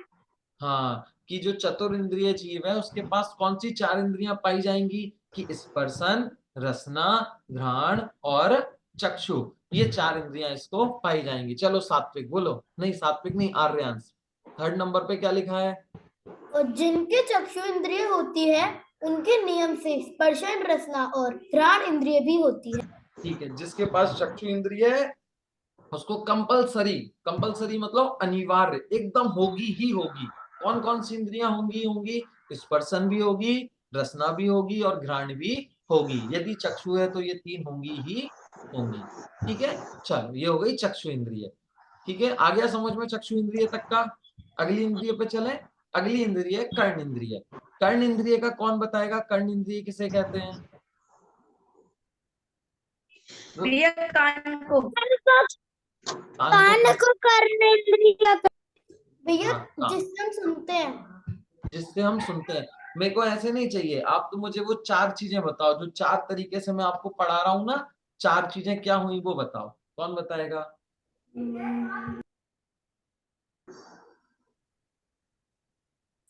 [SPEAKER 1] हाँ, कि जो चतुर इंद्रिय जीव है उसके पास कौन सी 4 इंद्रियां पाई जाएंगी? कि स्पर्शन, रसना, घ्राण और चक्षु, ये 4 इंद्रियां इसको पाई जाएंगी। चलो सात्विक बोलो। नहीं सात्विक नहीं, आर्यांश। थर्ड नंबर पे क्या लिखा है?
[SPEAKER 3] और जिनके चक्षु इंद्रिय होती है उनके नियम से स्पर्शन रसना और घ्राण इंद्रिय भी होती है।
[SPEAKER 1] ठीक है, जिसके पास चक्षु इंद्रिय है उसको कंपलसरी, कंपलसरी मतलब अनिवार्य, एकदम होगी ही होगी। कौन कौन सी इंद्रियां होंगी? होंगी स्पर्शन भी होगी, रसना भी होगी और घ्राण भी होगी। यदि चक्षु है तो ये 3 होंगी ही होंगी। ठीक है, चलो ये हो गई चक्षु इंद्रिय। ठीक है, आ गया समझ में चक्षु इंद्रिय तक का। अगली इंद्रिय पे चले। अगली इंद्रिय कर्ण इंद्रिय। कर्ण इंद्रिय का कौन बताएगा? कर्ण इंद्रिय किसे कहते हैं?
[SPEAKER 7] भैया कान को।
[SPEAKER 1] कान को
[SPEAKER 3] कर्मेंद्रिय भैया
[SPEAKER 1] हाँ,
[SPEAKER 3] जिससे हम सुनते हैं।
[SPEAKER 1] जिससे हम सुनते हैं। मेरे को ऐसे नहीं चाहिए, आप तो मुझे वो 4 चीजें बताओ जो 4 तरीके से मैं आपको पढ़ा रहा हूँ ना। 4 चीजें क्या हुई वो बताओ। कौन बताएगा?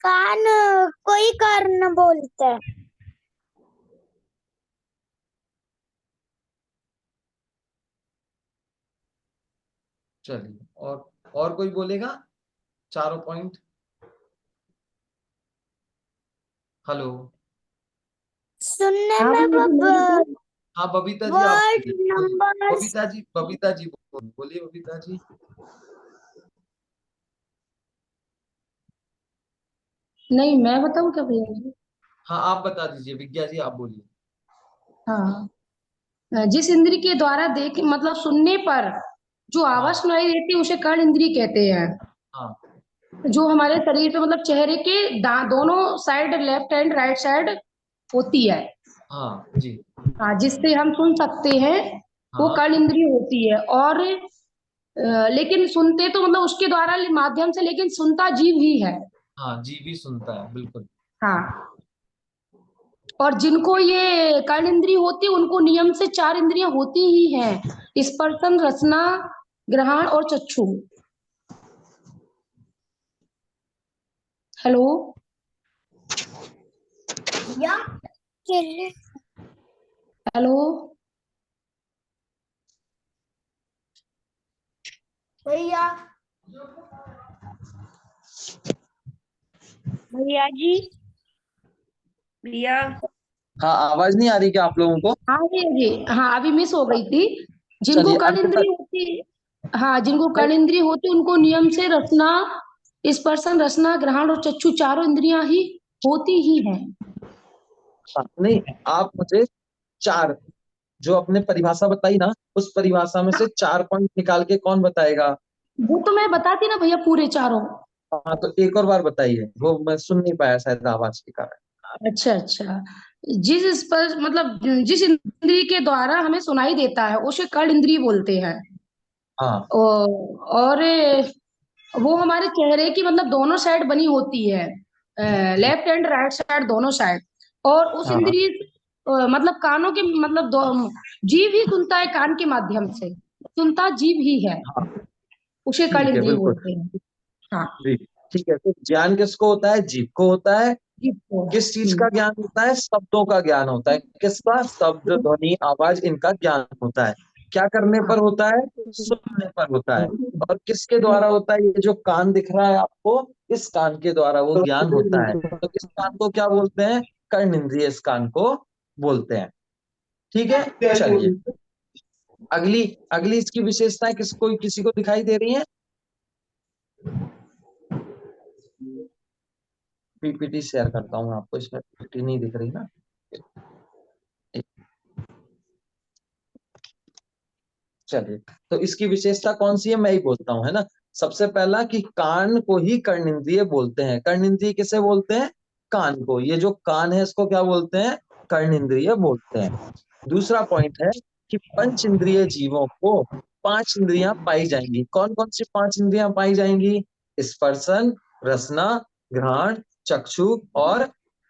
[SPEAKER 8] कान कोई कारण बोलते हैं।
[SPEAKER 1] चलिए, और कोई बोलेगा? चारों पॉइंट। हेलो।
[SPEAKER 8] सुनने
[SPEAKER 4] हाँ
[SPEAKER 8] में
[SPEAKER 4] भैया जी, मैं बताऊं?
[SPEAKER 1] हाँ बबीता जी आप
[SPEAKER 8] वर्ड
[SPEAKER 1] बोलिए।
[SPEAKER 8] नंबर
[SPEAKER 1] बबीता जी बोलिए बबीता जी।
[SPEAKER 4] नहीं, मैं बताऊं क्या भैया जी?
[SPEAKER 1] हाँ आप बता दीजिए, विज्ञा जी आप बोलिए।
[SPEAKER 4] हाँ, जिस इंद्री के द्वारा देख मतलब सुनने पर जो आवाज
[SPEAKER 1] हाँ
[SPEAKER 4] सुनाई देती है उसे कर्ण इंद्री कहते हैं।
[SPEAKER 1] हाँ
[SPEAKER 4] जो हमारे शरीर पे मतलब चेहरे के दोनों side, left and right side होती है।
[SPEAKER 1] हाँ जी।
[SPEAKER 4] हाँ, जिससे हम सुन सकते हैं वो
[SPEAKER 1] हाँ
[SPEAKER 4] कर्ण इंद्रिय होती है। और लेकिन सुनते तो मतलब उसके द्वारा माध्यम से, लेकिन सुनता जीव ही है।
[SPEAKER 1] हाँ जी भी सुनता है बिल्कुल।
[SPEAKER 4] हाँ, और जिनको ये कर्ण इंद्रिय होती है उनको नियम से 4 इंद्रियां होती ही हैं: स्पर्शन, रसना, ग्रहण और चक्षु। हेलो।
[SPEAKER 3] या
[SPEAKER 4] हेलो।
[SPEAKER 3] भैया
[SPEAKER 8] भैया जी।
[SPEAKER 7] भैया
[SPEAKER 1] हाँ आवाज नहीं आ रही क्या आप लोगों को?
[SPEAKER 4] हाँ ये हाँ, अभी मिस हो गई थी। जिनको
[SPEAKER 1] चलिए
[SPEAKER 4] कर्ण
[SPEAKER 1] अगले
[SPEAKER 4] इंद्रिय होती, हाँ जिनको कर्ण इंद्रिय होती उनको नियम से रसना, स्पर्शन, रसना, ग्रहण और चक्षु चारों इंद्रियां ही होती ही हैं।
[SPEAKER 1] नहीं, आप मुझे 4 जो आपने परिभाषा बताई ना, उस परिभाषा में से 4 पॉइंट निकाल के कौन बताएगा?
[SPEAKER 4] वो तो मैं बताती ना भैया, पूरे चारों।
[SPEAKER 1] हाँ तो एक और बार बताइए, वो मैं सुन नहीं पाया शायद आवाज के कारण।
[SPEAKER 4] अच्छा अच्छा। जिस स्पर्श मतलब जिस इंद्रिय के द्वारा हमें सुनाई देता है उसे कर्ण इंद्रिय बोलते हैं।
[SPEAKER 1] हाँ
[SPEAKER 4] और वो हमारे चेहरे की मतलब दोनों साइड बनी होती है, लेफ्ट एंड राइट साइड दोनों साइड। और उस
[SPEAKER 1] हाँ
[SPEAKER 4] इंद्रिय मतलब कानों के मतलब जीव ही सुनता है, कान के माध्यम से सुनता जीव ही है,
[SPEAKER 1] हाँ
[SPEAKER 4] उसे कर्ण
[SPEAKER 1] ठीक है
[SPEAKER 4] इंद्रिय
[SPEAKER 1] बिल्कुल।
[SPEAKER 4] बोलते हैं। हाँ,
[SPEAKER 1] जी ठीक है, तो ज्ञान किसको होता है? जीव को होता है।
[SPEAKER 4] जीव को।
[SPEAKER 1] किस चीज का ज्ञान होता है? शब्दों का ज्ञान होता है। किसका? शब्द, ध्वनि, आवाज, इनका ज्ञान होता है। क्या करने पर होता है? सुनने पर होता है। और किसके द्वारा होता है? ये जो कान दिख रहा है आपको, इस कान के द्वारा वो ज्ञान होता है। तो इस कान को क्या बोलते हैं? कर्ण इंद्रिय इस कान को बोलते हैं। ठीक है, चलिए अगली अगली इसकी विशेषताएं किसको किसी को दिखाई दे रही हैं? पीपीटी शेयर करता हूँ आपको, इसमें पीपीटी नहीं दिख रही ना। चलिए, तो इसकी विशेषता कौन सी है मैं ही बोलता हूँ, है ना। सबसे पहला कि कान को ही कर्णेंद्रिय बोलते हैं। कर्णेंद्रिय किसे बोलते हैं? कान को। ये जो कान है इसको क्या बोलते हैं? कर्णेंद्रिय बोलते हैं। दूसरा पॉइंट है कि पंच इंद्रिय जीवों को 5 इंद्रियां पाई जाएंगी। कौन कौन सी 5 इंद्रियां पाई जाएंगी? स्पर्शन, रसना, घ्राण, चक्षु और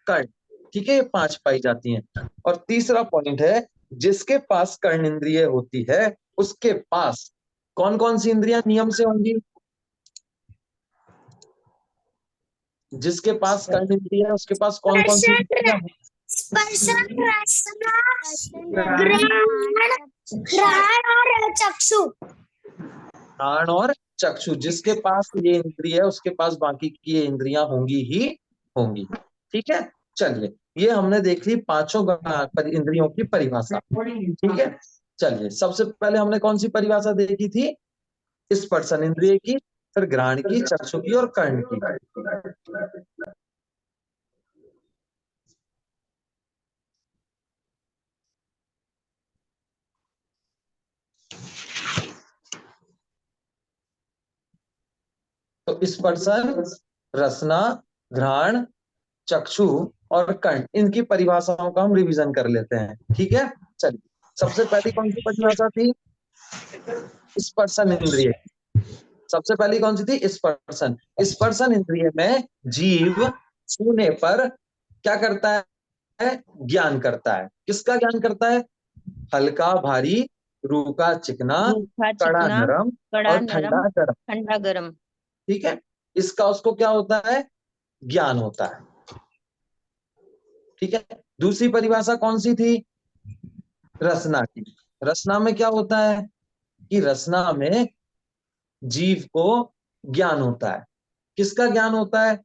[SPEAKER 1] कर्ण। ठीक है, ये 5 पाई जाती हैं। और तीसरा पॉइंट है, जिसके पास कर्णेंद्रिय होती है उसके पास कौन कौन सी इंद्रियां नियम से होंगी? जिसके पास कर्णेंद्रिय है उसके पास कौन कौन सी इंद्रियां होंगी?
[SPEAKER 8] स्पर्शन, रसना, घ्राण और चक्षु।
[SPEAKER 1] घ्राण और चक्षु, जिसके पास ये इंद्रिय है उसके पास बाकी की ये इंद्रियां होंगी ही होंगी। ठीक है, चलिए, ये हमने देख ली पांचों इंद्रियों की परिभाषा। ठीक है, चलिए, सबसे पहले हमने कौन सी परिभाषा देखी थी? स्पर्शन इंद्रिय की, फिर घ्राण की, चक्षु की और कर्ण की। तो स्पर्शन, रसना, घ्राण, चक्षु और कर्ण, इनकी परिभाषाओं का हम रिवीजन कर लेते हैं। ठीक है, चलिए, सबसे पहली कौन सी परिभाषा थी? स्पर्शन इंद्रिय। सबसे पहली कौन सी थी? स्पर्शन। स्पर्शन इंद्रिय में जीव छूने पर क्या करता है? ज्ञान करता है। किसका ज्ञान करता है? हल्का भारी, रूखा चिकना,
[SPEAKER 6] रूखा
[SPEAKER 1] कड़ा
[SPEAKER 6] चिकना,
[SPEAKER 1] नरम
[SPEAKER 6] कड़ा
[SPEAKER 1] और
[SPEAKER 6] नरम,
[SPEAKER 1] ठंडा गर्म।
[SPEAKER 6] ठंडा गरम।
[SPEAKER 1] ठीक है, इसका उसको क्या होता है? ज्ञान होता है। ठीक है, दूसरी परिभाषा कौन सी थी? रसना की। रसना में क्या होता है कि रसना में जीव को ज्ञान होता है। किसका ज्ञान होता है?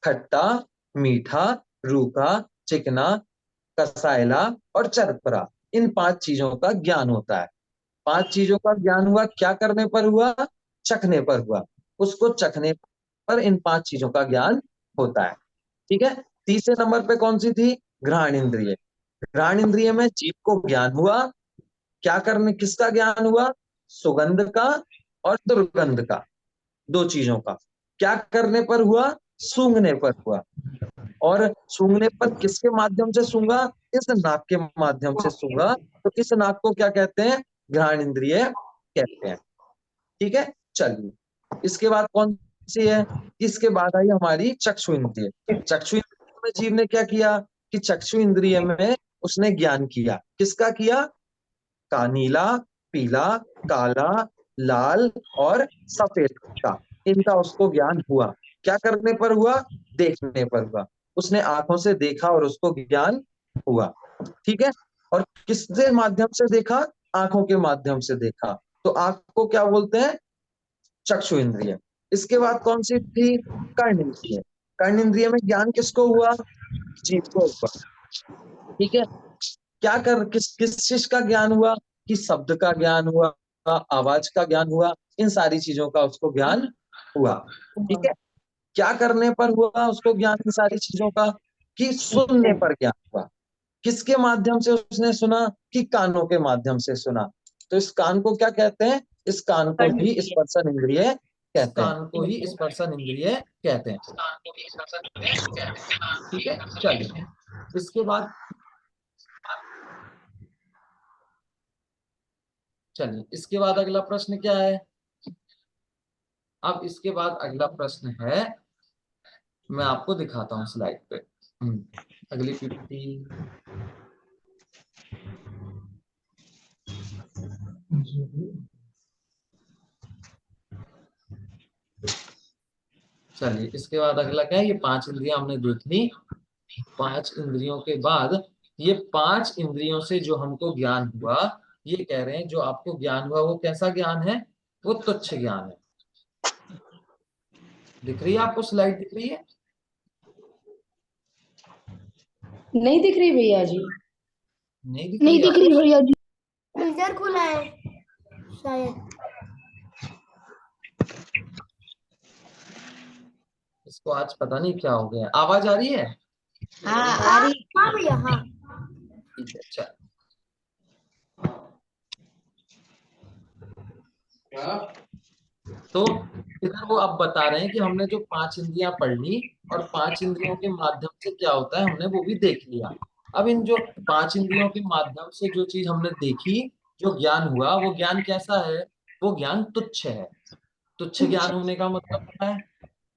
[SPEAKER 1] खट्टा, मीठा, रूखा, चिकना, कसायला और चरपरा, इन 5 चीजों का ज्ञान होता है। 5 चीजों का ज्ञान हुआ, क्या करने पर हुआ? चखने पर हुआ। उसको चखने पर इन 5 चीजों का ज्ञान होता है। ठीक है, तीसरे नंबर पे कौन सी थी? घ्राण इंद्रिय। घ्राण इंद्रिय में जीव को ज्ञान हुआ, क्या करने, किसका ज्ञान हुआ? सुगंध का और दुर्गंध का, 2 चीजों का। क्या करने पर हुआ? सूंघने पर हुआ। और सूंघने पर किसके माध्यम से सूंघा? इस नाक के माध्यम से सूंघा। तो इस नाक को क्या कहते हैं? घ्राण इंद्रिय कहते हैं। ठीक है, चलिए, इसके बाद कौन सी है? इसके बाद आई हमारी चक्षु इंद्रिय। चक्षु इंद्रिय में जीव ने क्या किया कि चक्षु इंद्रिय में उसने ज्ञान किया। किसका किया? का नीला, पीला, काला, लाल और सफेद का, इनका उसको ज्ञान हुआ। क्या करने पर हुआ? देखने पर हुआ। उसने आंखों से देखा और उसको ज्ञान हुआ। ठीक है, और किसके माध्यम से देखा? आंखों के माध्यम से देखा। तो आंख को क्या बोलते हैं? चक्षु इंद्रिय। इसके बाद कौन सी थी? कर्ण इंद्रिय। कर्ण इंद्रिय में ज्ञान किसको हुआ? जीव को हुआ। ठीक है, क्या कर किस चीज का ज्ञान हुआ? कि शब्द का ज्ञान हुआ, आवाज का ज्ञान हुआ, इन सारी चीजों का उसको ज्ञान हुआ। ठीक है, क्या करने पर हुआ उसको ज्ञान इन सारी चीजों का? कि सुनने पर ज्ञान हुआ। किसके माध्यम से उसने सुना? कि कानों के माध्यम से सुना। तो इस कान को क्या कहते हैं? इस कान को भी स्पर्शन इंद्रिय कहते हैं। कान को ही स्पर्शन इंद्रिय कहते हैं। ठीक है, चलिए, इसके बाद अगला प्रश्न क्या है? अब इसके बाद अगला प्रश्न है, मैं आपको दिखाता हूं स्लाइड पे। अगली पीपीटी। चलिए, इसके बाद अगला क्या है? ये 5 इंद्रियां हमने देख ली। 5 इंद्रियों के बाद ये 5 इंद्रियों से जो हमको ज्ञान हुआ, ये कह रहे हैं जो आपको ज्ञान हुआ वो कैसा ज्ञान है? वो तुच्छ ज्ञान है। दिख रही है आपको स्लाइड? दिख रही है?
[SPEAKER 4] नहीं दिख रही भैया जी।
[SPEAKER 1] नहीं दिख
[SPEAKER 3] नहीं
[SPEAKER 1] रही
[SPEAKER 3] दिख रही भैया जी। फिल्टर खुला है शायद।
[SPEAKER 1] इसको आज पता नहीं क्या हो गया। आवाज आ रही है?
[SPEAKER 5] हाँ आ रही।
[SPEAKER 3] हाँ भैया, हाँ।
[SPEAKER 1] ठीक है, चल। तो इधर वो अब बता रहे हैं कि हमने जो 5 इंद्रियां पढ़ ली और 5 इंद्रियों के माध्यम से क्या होता है हमने वो भी देख लिया। अब इन जो 5 इंद्रियों के माध्यम से जो चीज हमने देखी, जो ज्ञान हुआ, वो ज्ञान कैसा है? वो ज्ञान तुच्छ है। तुच्छ ज्ञान होने का मतलब क्या है?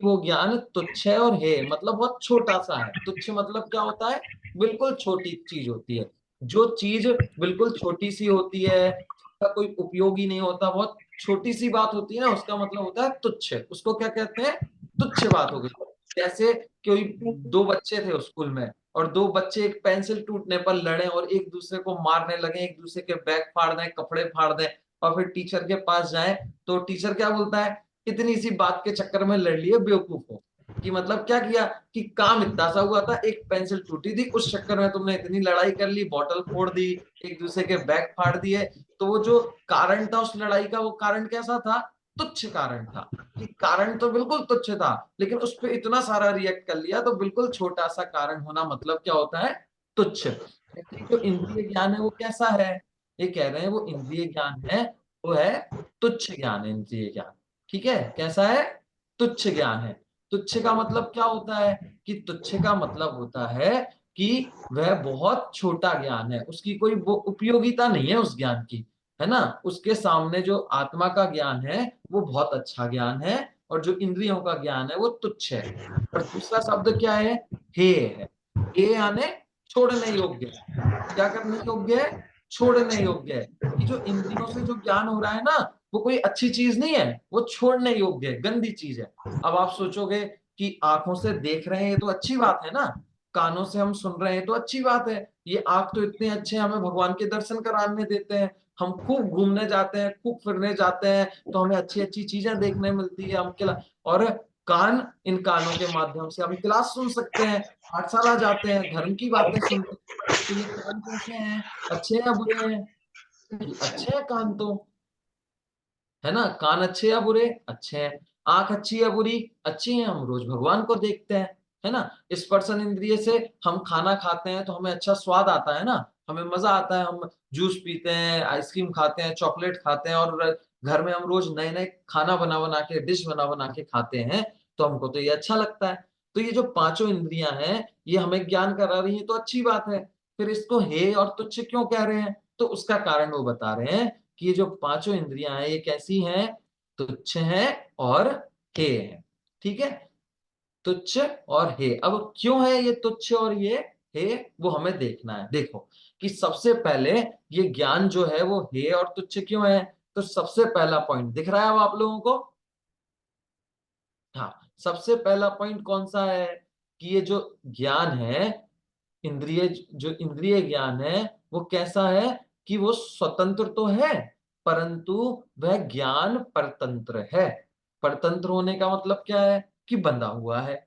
[SPEAKER 1] वो ज्ञान तुच्छ है और है मतलब बहुत छोटा सा है। तुच्छ मतलब क्या होता है? बिल्कुल छोटी चीज होती है। जो चीज बिल्कुल छोटी सी होती है, उसका कोई उपयोग ही नहीं होता, बहुत छोटी सी बात होती है ना, उसका मतलब होता है तुच्छ। उसको क्या कहते हैं? तुच्छ बात हो गई। जैसे कोई दो बच्चे थे स्कूल में और दो बच्चे एक पेंसिल टूटने पर लड़े और एक दूसरे को मारने लगे, एक दूसरे के बैग फाड़ दें, कपड़े फाड़ दें, और फिर टीचर के पास जाए तो टीचर क्या बोलता है? इतनी सी बात के चक्कर में लड़ लिए बेवकूफ हो। कि मतलब क्या किया कि काम इतना सा हुआ था, एक पेंसिल टूटी थी, उस चक्कर में तुमने इतनी लड़ाई कर ली, बॉटल फोड़ दी, एक दूसरे के बैग फाड़ दिए। तो वो जो कारण था उस लड़ाई का, वो कारण कैसा था? तुच्छ कारण था। कि कारण तो बिल्कुल तुच्छ था, लेकिन उस पर इतना सारा रिएक्ट कर लिया, तो बिल्कुल छोटा सा कारण होना मतलब क्या होता है? तुच्छ। जो इंद्रिय ज्ञान है वो कैसा है? ये कह रहे हैं वो इंद्रिय ज्ञान है, वो है तुच्छ ज्ञान है इंद्रिय ज्ञान। ठीक है, कैसा है? तुच्छ ज्ञान है। तुच्छ का मतलब क्या होता है? कि तुच्छ का मतलब होता है कि वह बहुत छोटा ज्ञान है, उसकी कोई वो उपयोगिता नहीं है उस ज्ञान की, है ना। उसके सामने जो आत्मा का ज्ञान है वो बहुत अच्छा ज्ञान है, और जो इंद्रियों का ज्ञान है वो तुच्छ है। और दूसरा शब्द क्या है? हे है। हे यानी छोड़ने योग्य है। क्या करने योग्य है? छोड़ने योग्य है। कि जो इंद्रियों से जो ज्ञान हो रहा है ना, वो कोई अच्छी चीज नहीं है, वो छोड़ने योग्य है, गंदी चीज है। अब आप सोचोगे कि आंखों से देख रहे हैं ये तो अच्छी बात है ना, कानों से हम सुन रहे हैं तो अच्छी बात है, ये आंख तो इतने अच्छे हमें भगवान के दर्शन कराने देते हैं, हम खूब घूमने जाते हैं, खूब फिरने जाते हैं, तो हमें अच्छी अच्छी चीजें देखने मिलती है, हम खिला। और कान, इन कानों के माध्यम से हम क्लास सुन सकते हैं, पाठशाला जाते हैं, धर्म की बातें सुनते हैं। तो ये कान कैसे हैं? अच्छे हैं या बुरे हैं? कि अच्छे हैं कान तो, है ना। कान अच्छे या बुरे? अच्छे हैं। आंख अच्छी या बुरी? अच्छी है, हम रोज भगवान को देखते हैं, है ना। स्पर्शन इंद्रिय से हम खाना खाते हैं तो हमें अच्छा स्वाद आता है ना, हमें मजा आता है, हम जूस पीते हैं, आइसक्रीम खाते हैं, चॉकलेट खाते हैं, और घर में हम रोज नए नए खाना बना बना के, डिश बना बना के खाते हैं, तो हमको तो ये अच्छा लगता है। तो ये जो पांचों इंद्रियां हैं ये हमें ज्ञान करा रही है, तो अच्छी बात है। फिर इसको हे और तुच्छ क्यों कह रहे हैं? तो उसका कारण वो बता रहे हैं कि ये जो पांचों इंद्रियां हैं ये कैसी हैं? तुच्छ हैं और हे हैं। ठीक है, तुच्छ और हे। अब क्यों है ये तुच्छ और ये हे, वो हमें देखना है। देखो कि सबसे पहले ये ज्ञान जो है वो हे और तुच्छ क्यों है। तो सबसे पहला पॉइंट दिख रहा है अब आप लोगों को? हाँ, सबसे पहला पॉइंट कौन सा है? कि ये जो ज्ञान है, इंद्रिय, जो इंद्रिय ज्ञान है वो कैसा है? कि वो स्वतंत्र तो है, परंतु वह ज्ञान परतंत्र है। परतंत्र होने का मतलब क्या है? कि बंधा हुआ है।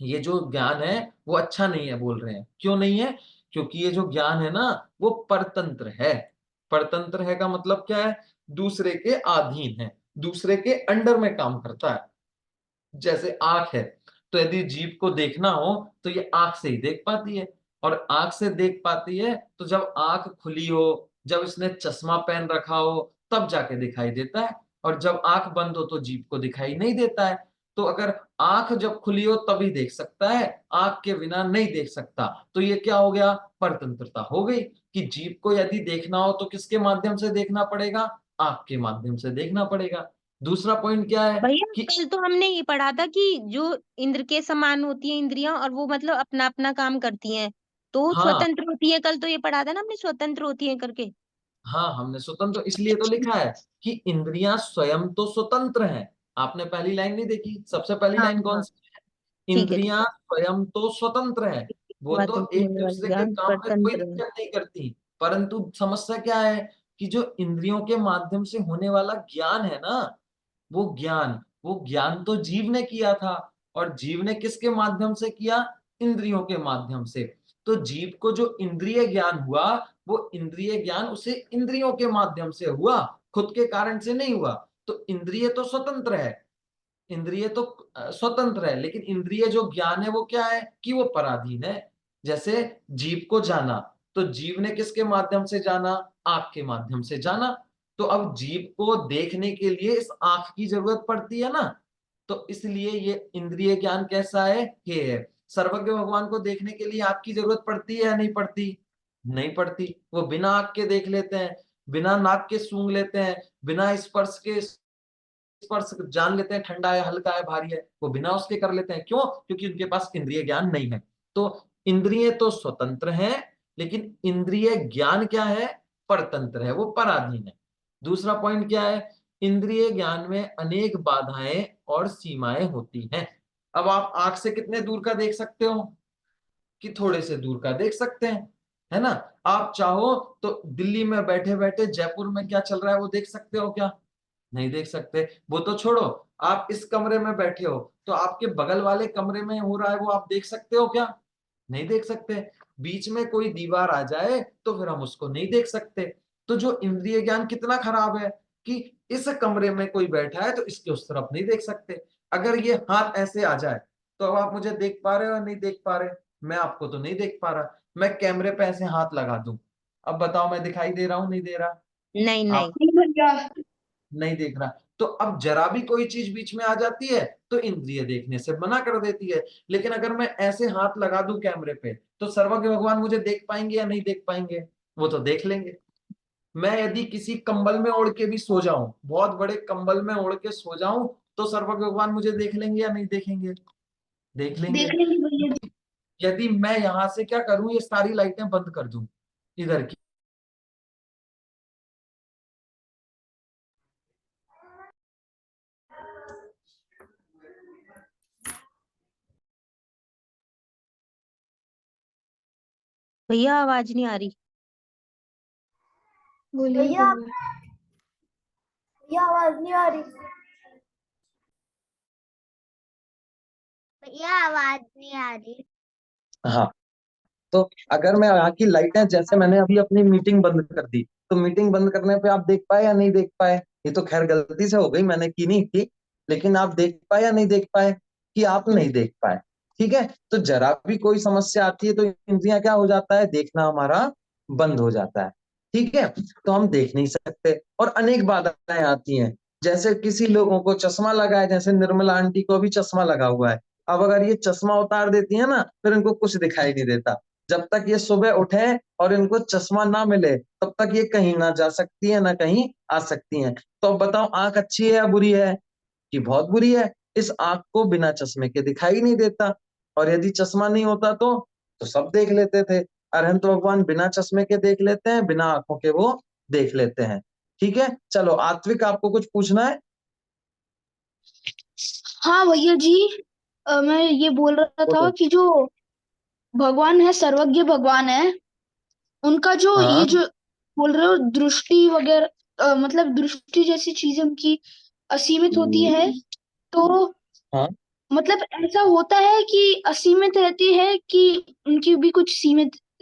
[SPEAKER 1] ये जो ज्ञान है वो अच्छा नहीं है बोल रहे हैं। क्यों नहीं है? क्योंकि ये जो ज्ञान है ना वो परतंत्र है। परतंत्र है का मतलब क्या है? दूसरे के अधीन है, दूसरे के अंडर में काम करता है। जैसे आंख है, तो यदि जीभ को देखना हो तो ये आंख से ही देख पाती है, और आंख से देख पाती है तो जब आंख खुली हो, जब इसने चश्मा पहन रखा हो, तब जाके दिखाई देता है, और जब आंख बंद हो तो जीभ को दिखाई नहीं देता है। तो अगर आंख जब खुली हो तभी देख सकता है, आंख के बिना नहीं देख सकता। तो ये क्या हो गया? परतंत्रता हो गई। कि जीभ को यदि देखना हो तो किसके माध्यम से देखना पड़ेगा? आंख के माध्यम से देखना पड़ेगा। दूसरा पॉइंट क्या है?
[SPEAKER 6] भैया
[SPEAKER 1] कि
[SPEAKER 6] कल तो हमने ये पढ़ा था कि जो इंद्र के समान होती है इंद्रियां और वो मतलब अपना अपना काम करती हैं, तो वो
[SPEAKER 1] हाँ,
[SPEAKER 6] स्वतंत्र होती है। कल तो ये पढ़ा था ना हमने, स्वतंत्र होती है करके।
[SPEAKER 1] हाँ, हमने स्वतंत्र इसलिए तो लिखा है कि इंद्रियां स्वयं तो स्वतंत्र हैं। आपने पहली लाइन नहीं देखी? सबसे पहली
[SPEAKER 6] हाँ
[SPEAKER 1] लाइन कौन
[SPEAKER 6] हाँ,
[SPEAKER 1] सी है?
[SPEAKER 6] ठीक है ठीक
[SPEAKER 1] इंद्रियां स्वयं तो स्वतंत्र हैं, वो
[SPEAKER 6] है।
[SPEAKER 1] तो
[SPEAKER 6] होने
[SPEAKER 1] एक
[SPEAKER 6] वाला
[SPEAKER 1] दूसरे के
[SPEAKER 6] ज्ञान
[SPEAKER 1] काम में कोई
[SPEAKER 6] परतंत्र है।
[SPEAKER 1] दिक्कत नहीं करती। परंतु समस्या क्या है? कि जो इंद्रियों के माध्यम से होने वाला ज्ञान है ना, वो ज्ञान तो जीव ने किया था, और जीव ने किसके माध्यम से किया? इंद्रियों के माध्यम से। तो जीव को जो इंद्रिय ज्ञान हुआ, वो इंद्रिय ज्ञान उसे इंद्रियों के माध्यम से हुआ, खुद के कारण से नहीं हुआ। तो इंद्रिय तो स्वतंत्र है, इंद्रिय तो स्वतंत्र है, लेकिन इंद्रिय जो ज्ञान है वो क्या है? कि वो पराधीन है। जैसे जीव को जाना, तो जीव ने किसके माध्यम से जाना? आंख के माध्यम से जाना। तो अब जीव को देखने के लिए इस आंख की जरूरत पड़ती है ना, तो इसलिए ये इंद्रिय ज्ञान कैसा है, हे है। सर्वज्ञ भगवान को देखने के लिए आंख की जरूरत पड़ती है या नहीं पड़ती? नहीं पड़ती, वो बिना आंख के देख लेते हैं, बिना नाक के सूंघ लेते हैं, बिना स्पर्श के स्पर्श जान लेते हैं, ठंडा है, हल्का है, भारी है, वो बिना उसके कर लेते हैं। क्यों? क्योंकि उनके पास इंद्रिय ज्ञान नहीं है। तो इंद्रिय तो स्वतंत्र है, लेकिन इंद्रिय ज्ञान क्या है, परतंत्र है, वो पराधीन है। दूसरा पॉइंट क्या है, इंद्रिय ज्ञान में अनेक बाधाएं और सीमाएं होती हैं। अब आप आंख से कितने दूर का देख सकते हो, कि थोड़े से दूर का देख सकते हैं, है ना। आप चाहो तो दिल्ली में बैठे बैठे जयपुर में क्या चल रहा है वो देख सकते हो क्या? नहीं देख सकते। वो तो छोड़ो, आप इस कमरे में बैठे हो तो आपके बगल वाले कमरे में हो रहा है वो आप देख सकते हो क्या? नहीं देख सकते। बीच में कोई दीवार आ जाए तो फिर हम उसको नहीं देख सकते। तो जो इंद्रिय ज्ञान कितना खराब है कि इस कमरे में कोई बैठा है तो इसके उस तरफ नहीं देख सकते। अगर ये हाथ ऐसे आ जाए तो अब आप मुझे देख पा रहे हो या नहीं देख पा रहे? मैं आपको तो नहीं देख पा रहा। मैं कैमरे पे ऐसे हाथ लगा दूं, अब बताओ मैं दिखाई दे रहा हूं नहीं दे रहा?
[SPEAKER 6] नहीं नहीं।
[SPEAKER 1] आप नहीं देख रहा। तो अब जरा भी कोई चीज बीच में आ जाती है तो इंद्रिय देखने से मना कर देती है। लेकिन अगर मैं ऐसे हाथ लगा दूं कैमरे पे तो सर्वज्ञ भगवान मुझे देख पाएंगे या नहीं देख पाएंगे? वो तो देख लेंगे। मैं यदि किसी कंबल में ओढ़ के भी सो जाऊं, बहुत बड़े कंबल में ओढ़ के सो जाऊं, तो सर्वज्ञ भगवान मुझे देख लेंगे या नहीं देखेंगे? देख लेंगे।
[SPEAKER 3] देख लेंगे भैया जी।
[SPEAKER 1] यदि मैं यहां से क्या करूं, ये सारी लाइटें बंद कर दूं इधर की,
[SPEAKER 6] भैया आवाज नहीं आ रही।
[SPEAKER 2] बोलिए
[SPEAKER 3] भैया
[SPEAKER 2] बोलिए।
[SPEAKER 3] भैया आवाज नहीं आ रही।
[SPEAKER 8] भैया आवाज नहीं आ रही।
[SPEAKER 1] हाँ, तो अगर मैं यहाँ की लाइटें, जैसे मैंने अभी अपनी मीटिंग बंद कर दी, तो मीटिंग बंद करने पे आप देख पाए या नहीं देख पाए? ये तो खैर गलती से हो गई, मैंने की नहीं थी, लेकिन आप देख पाए या नहीं देख पाए? कि आप नहीं देख पाए। ठीक है, तो जरा भी कोई समस्या आती है तो इंद्रियां क्या हो जाता है, देखना हमारा बंद हो जाता है। ठीक है, तो हम देख नहीं सकते और अनेक बाधाएं आती हैं। जैसे किसी लोगों को चश्मा लगा है, जैसे निर्मला आंटी को भी चश्मा लगा हुआ है। अब अगर ये चश्मा उतार देती है ना, फिर इनको कुछ दिखाई नहीं देता। जब तक ये सुबह उठे और इनको चश्मा ना मिले तब तक ये कहीं ना जा सकती है ना कहीं आ सकती हैं। तो अब बताओ, आंख अच्छी है या बुरी है? कि बहुत बुरी है। इस आंख को बिना चश्मे के दिखाई नहीं देता, और यदि चश्मा नहीं होता तो सब देख लेते थे। अरहंत भगवान बिना चश्मे के देख लेते हैं, बिना आंखों के वो देख लेते हैं। ठीक है, चलो आत्विक आपको कुछ पूछना है?
[SPEAKER 4] हाँ भैया जी, मैं ये बोल रहा था
[SPEAKER 1] बोलो।
[SPEAKER 4] कि जो भगवान है, सर्वज्ञ भगवान है, उनका जो
[SPEAKER 1] हाँ
[SPEAKER 4] ये जो बोल रहे हो दृष्टि वगैरह, मतलब दृष्टि जैसी चीजें उनकी असीमित होती है, तो
[SPEAKER 1] हाँ।
[SPEAKER 4] मतलब ऐसा होता है कि असीमित रहती है कि उनकी भी कुछ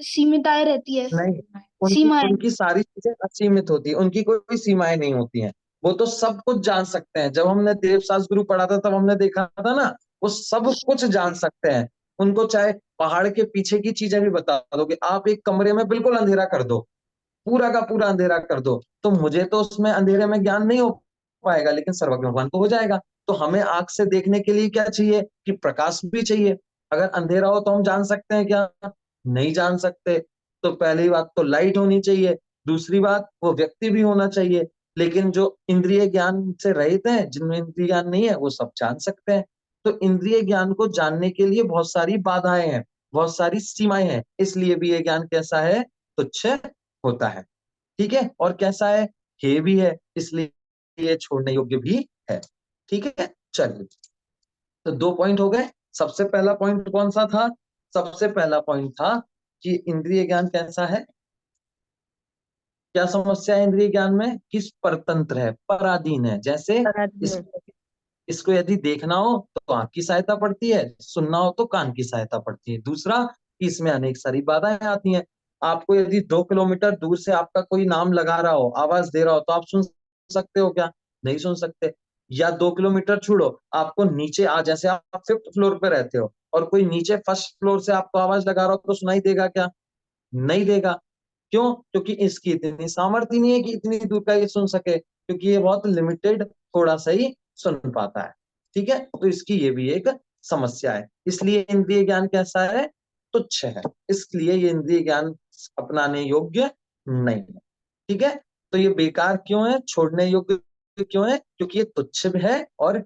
[SPEAKER 4] सीमिताएं रहती है,
[SPEAKER 1] नहीं, उनकी
[SPEAKER 4] सीमाएं।
[SPEAKER 1] उनकी सारी चीजें असीमित होती है, उनकी कोई सीमाएं नहीं होती हैं। वो तो सब कुछ जान सकते हैं। जब हमने देवशास्त्र गुरु पढ़ा था तब हमने देखा था ना, वो सब कुछ जान सकते हैं। उनको चाहे पहाड़ के पीछे की चीजें भी बता दोगे, आप एक कमरे में बिल्कुल अंधेरा कर दो, पूरा का पूरा अंधेरा कर दो, तो मुझे तो उसमें अंधेरे में ज्ञान नहीं हो पाएगा, लेकिन सर्वज्ञ भगवान को हो जाएगा। तो हमें आंख से देखने के लिए क्या चाहिए, कि प्रकाश भी चाहिए। अगर अंधेरा हो तो हम जान सकते हैं क्या? नहीं जान सकते। तो पहली बात तो लाइट होनी चाहिए, दूसरी बात वो व्यक्ति भी होना चाहिए। लेकिन जो इंद्रिय ज्ञान से रहित हैं, जिनमें इंद्रिय ज्ञान नहीं है, वो सब जान सकते हैं। तो इंद्रिय ज्ञान को जानने के लिए बहुत सारी बाधाएं हैं, बहुत सारी सीमाएं हैं, इसलिए भी ये ज्ञान कैसा है, तुच्छ होता है। ठीक है, और कैसा है, हे भी है, इसलिए ये छोड़ने योग्य भी है। ठीक है, चलिए, तो 2 पॉइंट हो गए। सबसे पहला पॉइंट कौन सा था? सबसे पहला पॉइंट था कि इंद्रिय ज्ञान कैसा है, क्या समस्या है इंद्रिय ज्ञान में, किस परतंत्र है, पराधीन है। जैसे इस, इसको यदि देखना हो तो आंख की सहायता पड़ती है, सुनना हो तो कान की सहायता पड़ती है। दूसरा, इसमें अनेक सारी बाधाएं आती हैं। आपको यदि 2 किलोमीटर दूर से आपका कोई नाम लगा रहा हो, आवाज दे रहा हो, तो आप सुन सकते हो क्या? नहीं सुन सकते। या 2 किलोमीटर छोड़ो, आपको नीचे जैसे आप 5th फ्लोर पे रहते हो और कोई नीचे 1st फ्लोर से आपको आवाज लगा रहा हो, तो सुनाई देगा क्या? नहीं देगा। क्यों? क्योंकि इसकी इतनी सामर्थ्य नहीं है कि इतनी दूर का ये सुन सके, क्योंकि ये बहुत लिमिटेड थोड़ा सा ही सुन पाता है। ठीक है, तो इसकी ये भी एक समस्या है। इसलिए इंद्रिय ज्ञान कैसा है? तुच्छ है। इसलिए ये इंद्रिय ज्ञान अपनाने योग्य नहीं है। ठीक है, तो ये बेकार क्यों है, छोड़ने योग्य क्यों है? क्योंकि ये तुच्छ है और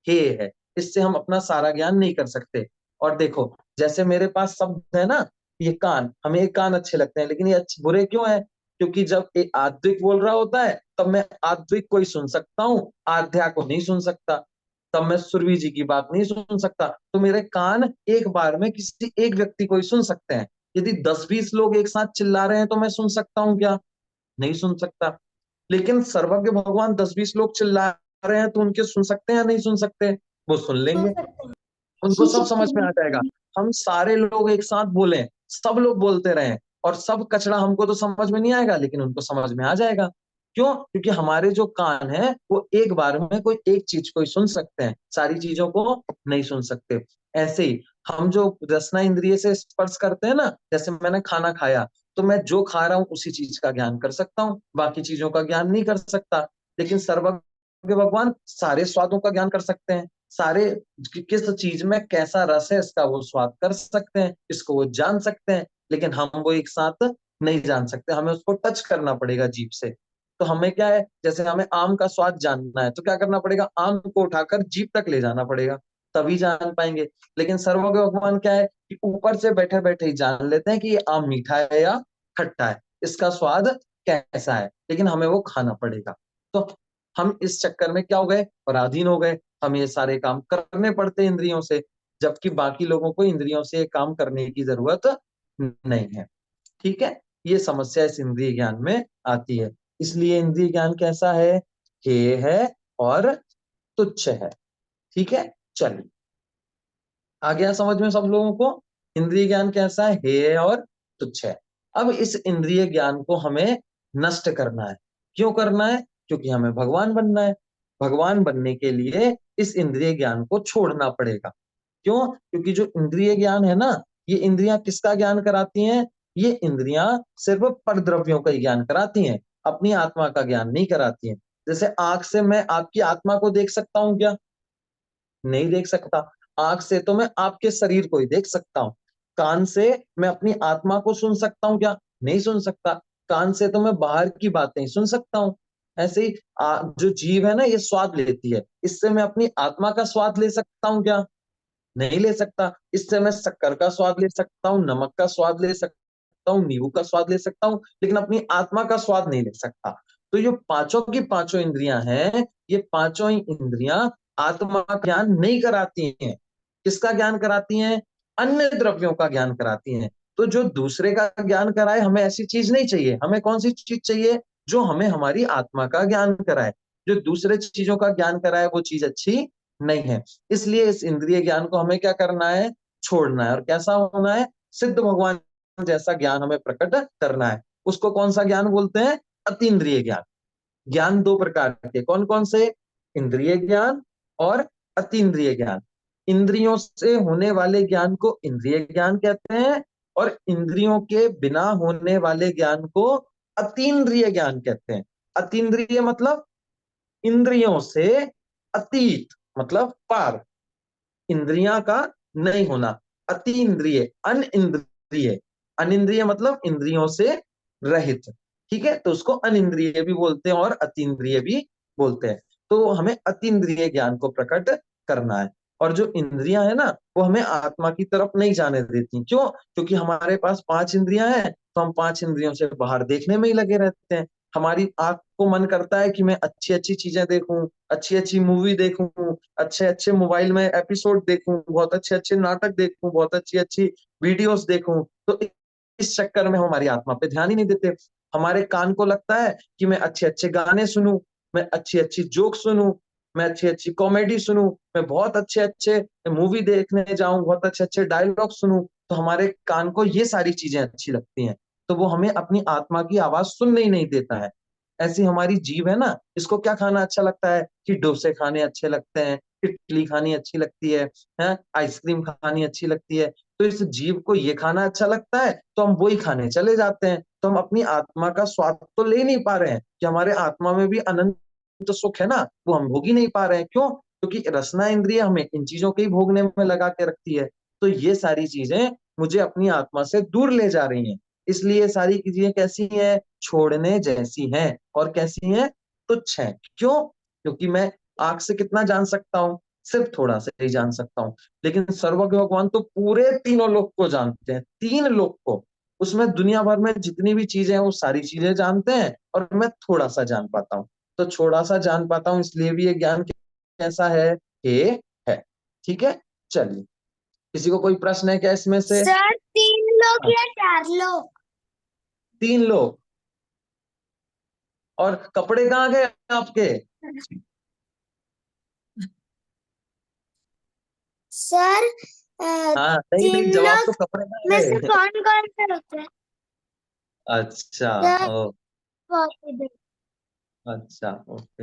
[SPEAKER 1] हेय है। इससे हम अपना सारा ज्ञान नहीं कर सकते। और देखो, जैसे मेरे पास शब्द है ना, ये कान, हमें ये कान अच्छे लगते हैं, लेकिन ये अच्छे बुरे क्यों है? क्योंकि जब एक आद्विक बोल रहा होता है तब मैं आद्विक को ही सुन सकता हूँ, आध्या को नहीं सुन सकता। तब मैं सुरभि जी की बात नहीं सुन सकता। तो मेरे कान एक बार में किसी एक व्यक्ति को ही सुन सकते हैं। यदि 10-20 लोग एक साथ चिल्ला रहे हैं तो मैं सुन सकता हूँ क्या? नहीं सुन सकता। लेकिन सर्वज्ञ भगवान 10-20 लोग चिल्ला रहे हैं तो उनके सुन सकते हैं या नहीं सुन सकते? वो सुन लेंगे,
[SPEAKER 3] सुन सकते हैं।
[SPEAKER 1] उनको सब समझ में आ जाएगा। हम सारे लोग एक साथ बोले, सब लोग बोलते रहे और सब कचरा, हमको तो समझ में नहीं आएगा लेकिन उनको समझ में आ जाएगा। क्यों? क्योंकि हमारे जो कान है वो एक बार में कोई एक चीज को ही सुन सकते हैं, सारी चीजों को नहीं सुन सकते। ऐसे ही हम जो रसना इंद्रिय से स्पर्श करते हैं ना, जैसे मैंने खाना खाया तो मैं जो खा रहा हूँ उसी चीज का ज्ञान कर सकता हूँ, बाकी चीजों का ज्ञान नहीं कर सकता। लेकिन सर्वज्ञ भगवान सारे स्वादों का ज्ञान कर सकते हैं, सारे किस चीज में कैसा रस है इसका वो स्वाद कर सकते हैं, इसको वो जान सकते हैं। लेकिन हम वो एक साथ नहीं जान सकते, हमें उसको टच करना पड़ेगा जीभ से। तो हमें क्या है, जैसे हमें आम का स्वाद जानना है तो क्या करना पड़ेगा? आम को उठाकर जीभ तक ले जाना पड़ेगा, तभी जान पाएंगे। लेकिन सर्वज्ञ भगवान क्या है कि ऊपर से बैठे बैठे ही जान लेते हैं कि ये आम मीठा है या खट्टा है, इसका स्वाद कैसा है, लेकिन हमें वो खाना पड़ेगा। तो हम इस चक्कर में क्या हो गए? पराधीन हो गए। हमें ये सारे काम करने पड़ते हैं इंद्रियों से, जबकि बाकी लोगों को इंद्रियों से ये काम करने की जरूरत नहीं है। ठीक है, ये समस्या इस इंद्रिय ज्ञान में आती है। इसलिए इंद्रिय ज्ञान कैसा है? हेय है और तुच्छ है। ठीक है, चलिए आ गया समझ में सब लोगों को? इंद्रिय ज्ञान कैसा है? हेय और तुच्छ है। अब इस इंद्रिय ज्ञान को हमें नष्ट करना है। क्यों करना है? क्योंकि हमें भगवान बनना है। भगवान बनने के लिए इस इंद्रिय ज्ञान को छोड़ना पड़ेगा। क्यों? क्योंकि जो इंद्रिय ज्ञान है ना, ये इंद्रियां किसका ज्ञान कराती हैं? ये इंद्रियां सिर्फ परद्रव्यों का ही ज्ञान कराती हैं, अपनी आत्मा का ज्ञान नहीं कराती हैं। जैसे आंख से मैं आपकी आत्मा को देख सकता हूं क्या? नहीं देख सकता। आंख से तो मैं आपके शरीर को ही देख सकता हूँ। कान से मैं अपनी आत्मा को सुन सकता हूँ क्या? नहीं सुन सकता। कान से तो मैं बाहर की बातें ही सुन सकता हूँ। ऐसे ही जो जीभ है ना, ये स्वाद लेती है, इससे मैं अपनी आत्मा का स्वाद ले सकता हूँ क्या? नहीं ले सकता। इससे मैं शक्कर का स्वाद ले सकता हूँ, नमक का स्वाद ले सकता हूँ, नींबू का स्वाद ले सकता हूँ, लेकिन अपनी आत्मा का स्वाद नहीं ले सकता। तो ये पांचों की पांचों इंद्रियां हैं, ये पांचों ही इंद्रियां आत्मा का ज्ञान नहीं कराती हैं। किसका ज्ञान कराती हैं? अन्य द्रव्यों का ज्ञान कराती हैं। तो जो दूसरे का ज्ञान कराए, हमें ऐसी चीज नहीं चाहिए। हमें कौन सी चीज चाहिए? जो हमें हमारी आत्मा का ज्ञान कराए। जो दूसरे चीजों का ज्ञान कराए वो चीज अच्छी नहीं है। इसलिए इस इंद्रिय ज्ञान को हमें क्या करना है? छोड़ना है। और कैसा होना है? सिद्ध भगवान जैसा ज्ञान हमें प्रकट करना है। उसको कौन सा ज्ञान बोलते हैं? अतीन्द्रिय ज्ञान। ज्ञान दो प्रकार के, कौन कौन से? इंद्रिय ज्ञान और अतीन्द्रिय ज्ञान। इंद्रियों से होने वाले ज्ञान को इंद्रिय ज्ञान कहते हैं और इंद्रियों के बिना होने वाले ज्ञान को अतीन्द्रिय ज्ञान कहते हैं। अतीन्द्रिय मतलब इंद्रियों से अतीत, मतलब पार, इंद्रियां का नहीं होना। अति इंद्रिय, अन इंद्रिय, अनिंद्रिय मतलब इंद्रियों से रहित। ठीक है, तो उसको अनिंद्रिय भी बोलते हैं और अतीन्द्रिय भी बोलते हैं। तो हमें अतीन्द्रिय ज्ञान को प्रकट करना है। और जो इंद्रियां है ना, वो हमें आत्मा की तरफ नहीं जाने देती। क्यों? क्योंकि हमारे पास 5 इंद्रियां हैं, तो हम 5 इंद्रियों से बाहर देखने में ही लगे रहते हैं। हमारी आंख को मन करता है कि मैं अच्छी अच्छी चीजें देखूं, अच्छी अच्छी मूवी देखूं, अच्छे अच्छे मोबाइल में एपिसोड देखूं, बहुत अच्छे अच्छे नाटक देखूं, बहुत अच्छी अच्छी वीडियोस देखूं। तो इस चक्कर में हम हमारी आत्मा पे ध्यान ही नहीं देते। हमारे कान को लगता है कि मैं अच्छे अच्छे गाने सुनूं, मैं अच्छी अच्छी जोक सुनूं, मैं अच्छी अच्छी कॉमेडी सुनूं, मैं बहुत अच्छे अच्छे मूवी देखने जाऊं, बहुत अच्छे अच्छे डायलॉग सुनूं। तो हमारे कान को ये सारी चीजें अच्छी लगती हैं, तो वो हमें अपनी आत्मा की आवाज सुनने ही नहीं देता है। ऐसी हमारी जीभ है ना, इसको क्या खाना अच्छा लगता है? कि डोसे खाने अच्छे लगते हैं, इडली खानी अच्छी लगती है, आइसक्रीम खानी अच्छी लगती है। तो इस जीव को ये खाना अच्छा लगता है तो हम वही खाने चले जाते हैं। तो हम अपनी आत्मा का स्वाद तो ले नहीं पा रहे हैं कि हमारे आत्मा में भी अनंत सुख है ना, वो हम भोग ही नहीं पा रहे हैं। क्यों? क्योंकि रसना इंद्रिय हमें इन चीजों के ही भोगने में लगा के रखती है। तो ये सारी चीजें मुझे अपनी आत्मा से दूर ले जा रही हैं। इसलिए ये सारी चीजें कैसी हैं? छोड़ने जैसी हैं। और कैसी हैं? तुच्छ हैं। क्यों? क्योंकि मैं आंख से कितना जान सकता हूँ? सिर्फ थोड़ा सा ही जान सकता हूँ। लेकिन सर्वज्ञ भगवान तो पूरे तीनों लोक को जानते हैं, 3 लोक को। उसमें दुनिया भर में जितनी भी चीजें हैं वो सारी चीजें जानते हैं, और मैं थोड़ा सा जान पाता हूँ। तो थोड़ा सा जान पाता हूँ, इसलिए भी ये ज्ञान कैसा है? ये है। ठीक है, चलिए। किसी को कोई प्रश्न है क्या इसमें से?
[SPEAKER 8] सर 3 लोग
[SPEAKER 1] हाँ,
[SPEAKER 8] या 4 लोग?
[SPEAKER 1] 3 लोग। और कपड़े कहाँ गए आपके?
[SPEAKER 8] सर
[SPEAKER 1] हाँ, नहीं नहीं,
[SPEAKER 8] 3
[SPEAKER 1] जवाब तो
[SPEAKER 8] लोग
[SPEAKER 1] कपड़े कहाँ
[SPEAKER 8] में से
[SPEAKER 1] गए?
[SPEAKER 8] कौन कौन से होते हैं?
[SPEAKER 1] अच्छा।
[SPEAKER 8] सर
[SPEAKER 1] ओ,
[SPEAKER 8] बहुत इधर।
[SPEAKER 1] अच्छा, ओके।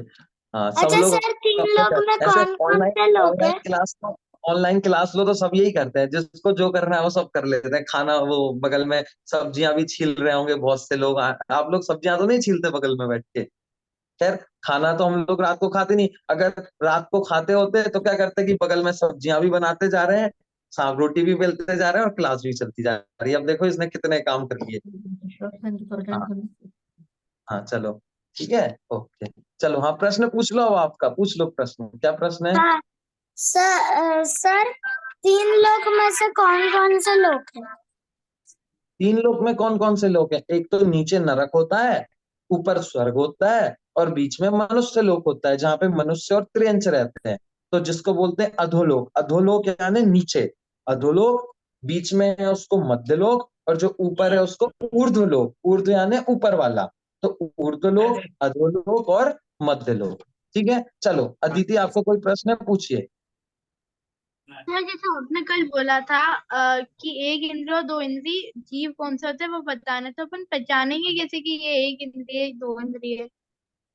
[SPEAKER 1] हाँ, सब
[SPEAKER 8] अच्छा
[SPEAKER 1] लोग
[SPEAKER 8] सर 3
[SPEAKER 1] अपने
[SPEAKER 8] लोग में
[SPEAKER 1] ऐसे
[SPEAKER 8] कौन कौन
[SPEAKER 1] ऑनलाइन
[SPEAKER 8] से लोग
[SPEAKER 1] ऑनलाइन
[SPEAKER 8] हैं?
[SPEAKER 1] क्लास तो ऑनलाइन क्लास लो तो सब यही करते हैं, जिसको जो करना है वो सब कर लेते हैं। खाना, वो बगल में सब्जियां भी छील रहे होंगे बहुत से लोग। आप लोग सब्जियां तो नहीं छीलते बगल में बैठ के? खैर, खाना तो हम लोग रात को खाते नहीं। अगर रात को खाते होते तो क्या करते कि बगल में सब्जियां भी बनाते जा रहे हैं, साग रोटी भी बेलते जा रहे हैं, और क्लास भी चलती जा रही है। अब देखो इसने कितने काम कर लिए। हाँ हाँ, चलो ठीक है, ओके। चलो, हाँ, प्रश्न पूछ लो। अब आपका पूछ लो प्रश्न, क्या प्रश्न है?
[SPEAKER 8] हाँ सर 3 लोग में से कौन कौन से लोग हैं?
[SPEAKER 1] 3 लोक में कौन कौन से लोक हैं? एक तो नीचे नरक होता है, ऊपर स्वर्ग होता है, और बीच में मनुष्य लोक होता है, जहाँ पे मनुष्य और त्रियंच रहते हैं। तो जिसको बोलते हैं अधोलोक। अधोलोक यानी नीचे, अधोलोक। बीच में है उसको मध्यलोक, और जो ऊपर है उसको ऊर्ध्वलोक। ऊर्ध्व यानी ऊपर वाला। तो ऊर्ध्वलोक, अधोलोक और मध्यलोक। ठीक है, चलो अदिति, आपको कोई प्रश्न है? पूछिए।
[SPEAKER 2] सर जैसे आपने कल बोला था कि एक इंद्रिय और 2 इंद्रिय जीव कौन सा होता है वो बताना, तो अपन पहचानेंगे कैसे कि ये एक इंद्रिय 2 इंद्रिय है?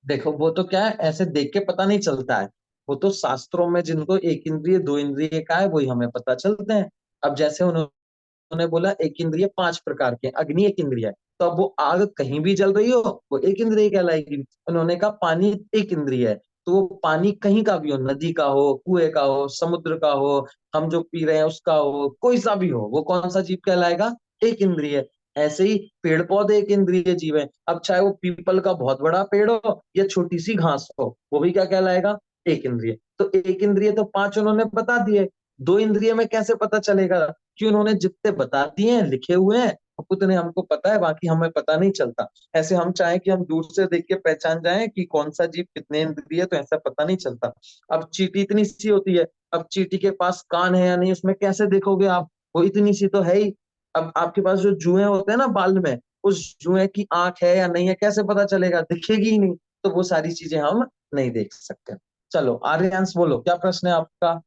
[SPEAKER 1] देखो, वो तो क्या है, ऐसे देख के पता नहीं चलता है। वो तो शास्त्रों में जिनको एक इंद्रिय 2 इंद्रिय का है वही हमें पता चलते हैं। अब जैसे उन्होंने बोला एक इंद्रिय 5 प्रकार के, अग्नि एक इंद्रिय है, तो अब वो आग कहीं भी जल रही हो वो एक इंद्रिय कहलाएगी। उन्होंने कहा पानी एक इंद्रिय है, तो वो पानी कहीं का भी हो, नदी का हो, कुएं का हो, समुद्र का हो, हम जो पी रहे हैं उसका हो, कोई सा भी हो, वो कौन सा जीव कहलाएगा? एक इंद्रिय। ऐसे ही पेड़ पौधे एक इंद्रिय जीव है। अब चाहे वो पीपल का बहुत बड़ा पेड़ हो या छोटी सी घास हो, वो भी क्या कहलाएगा? एक इंद्रिय। तो एक इंद्रिय तो 5 उन्होंने बता दिए। 2 इंद्रिय में कैसे पता चलेगा? कि उन्होंने जितने बता दिए हैं, लिखे हुए हैं, उतने हमको पता है, बाकी हमें पता नहीं चलता। ऐसे हम चाहें कि हम दूर से देख के पहचान जाएं कि कौन सा जीव कितने इंद्रिय है, तो ऐसा पता नहीं चलता। अब चींटी इतनी सी होती है, अब चींटी के पास कान है या नहीं उसमें कैसे देखोगे आप? वो इतनी सी तो है ही। अब आपके पास जो जुएं होते हैं ना बाल में, उस जुए की आंख है या नहीं है कैसे पता चलेगा? दिखेगी ही नहीं। तो वो सारी चीजें हम नहीं देख सकते। चलो आर्यांश बोलो, क्या प्रश्न है आपका?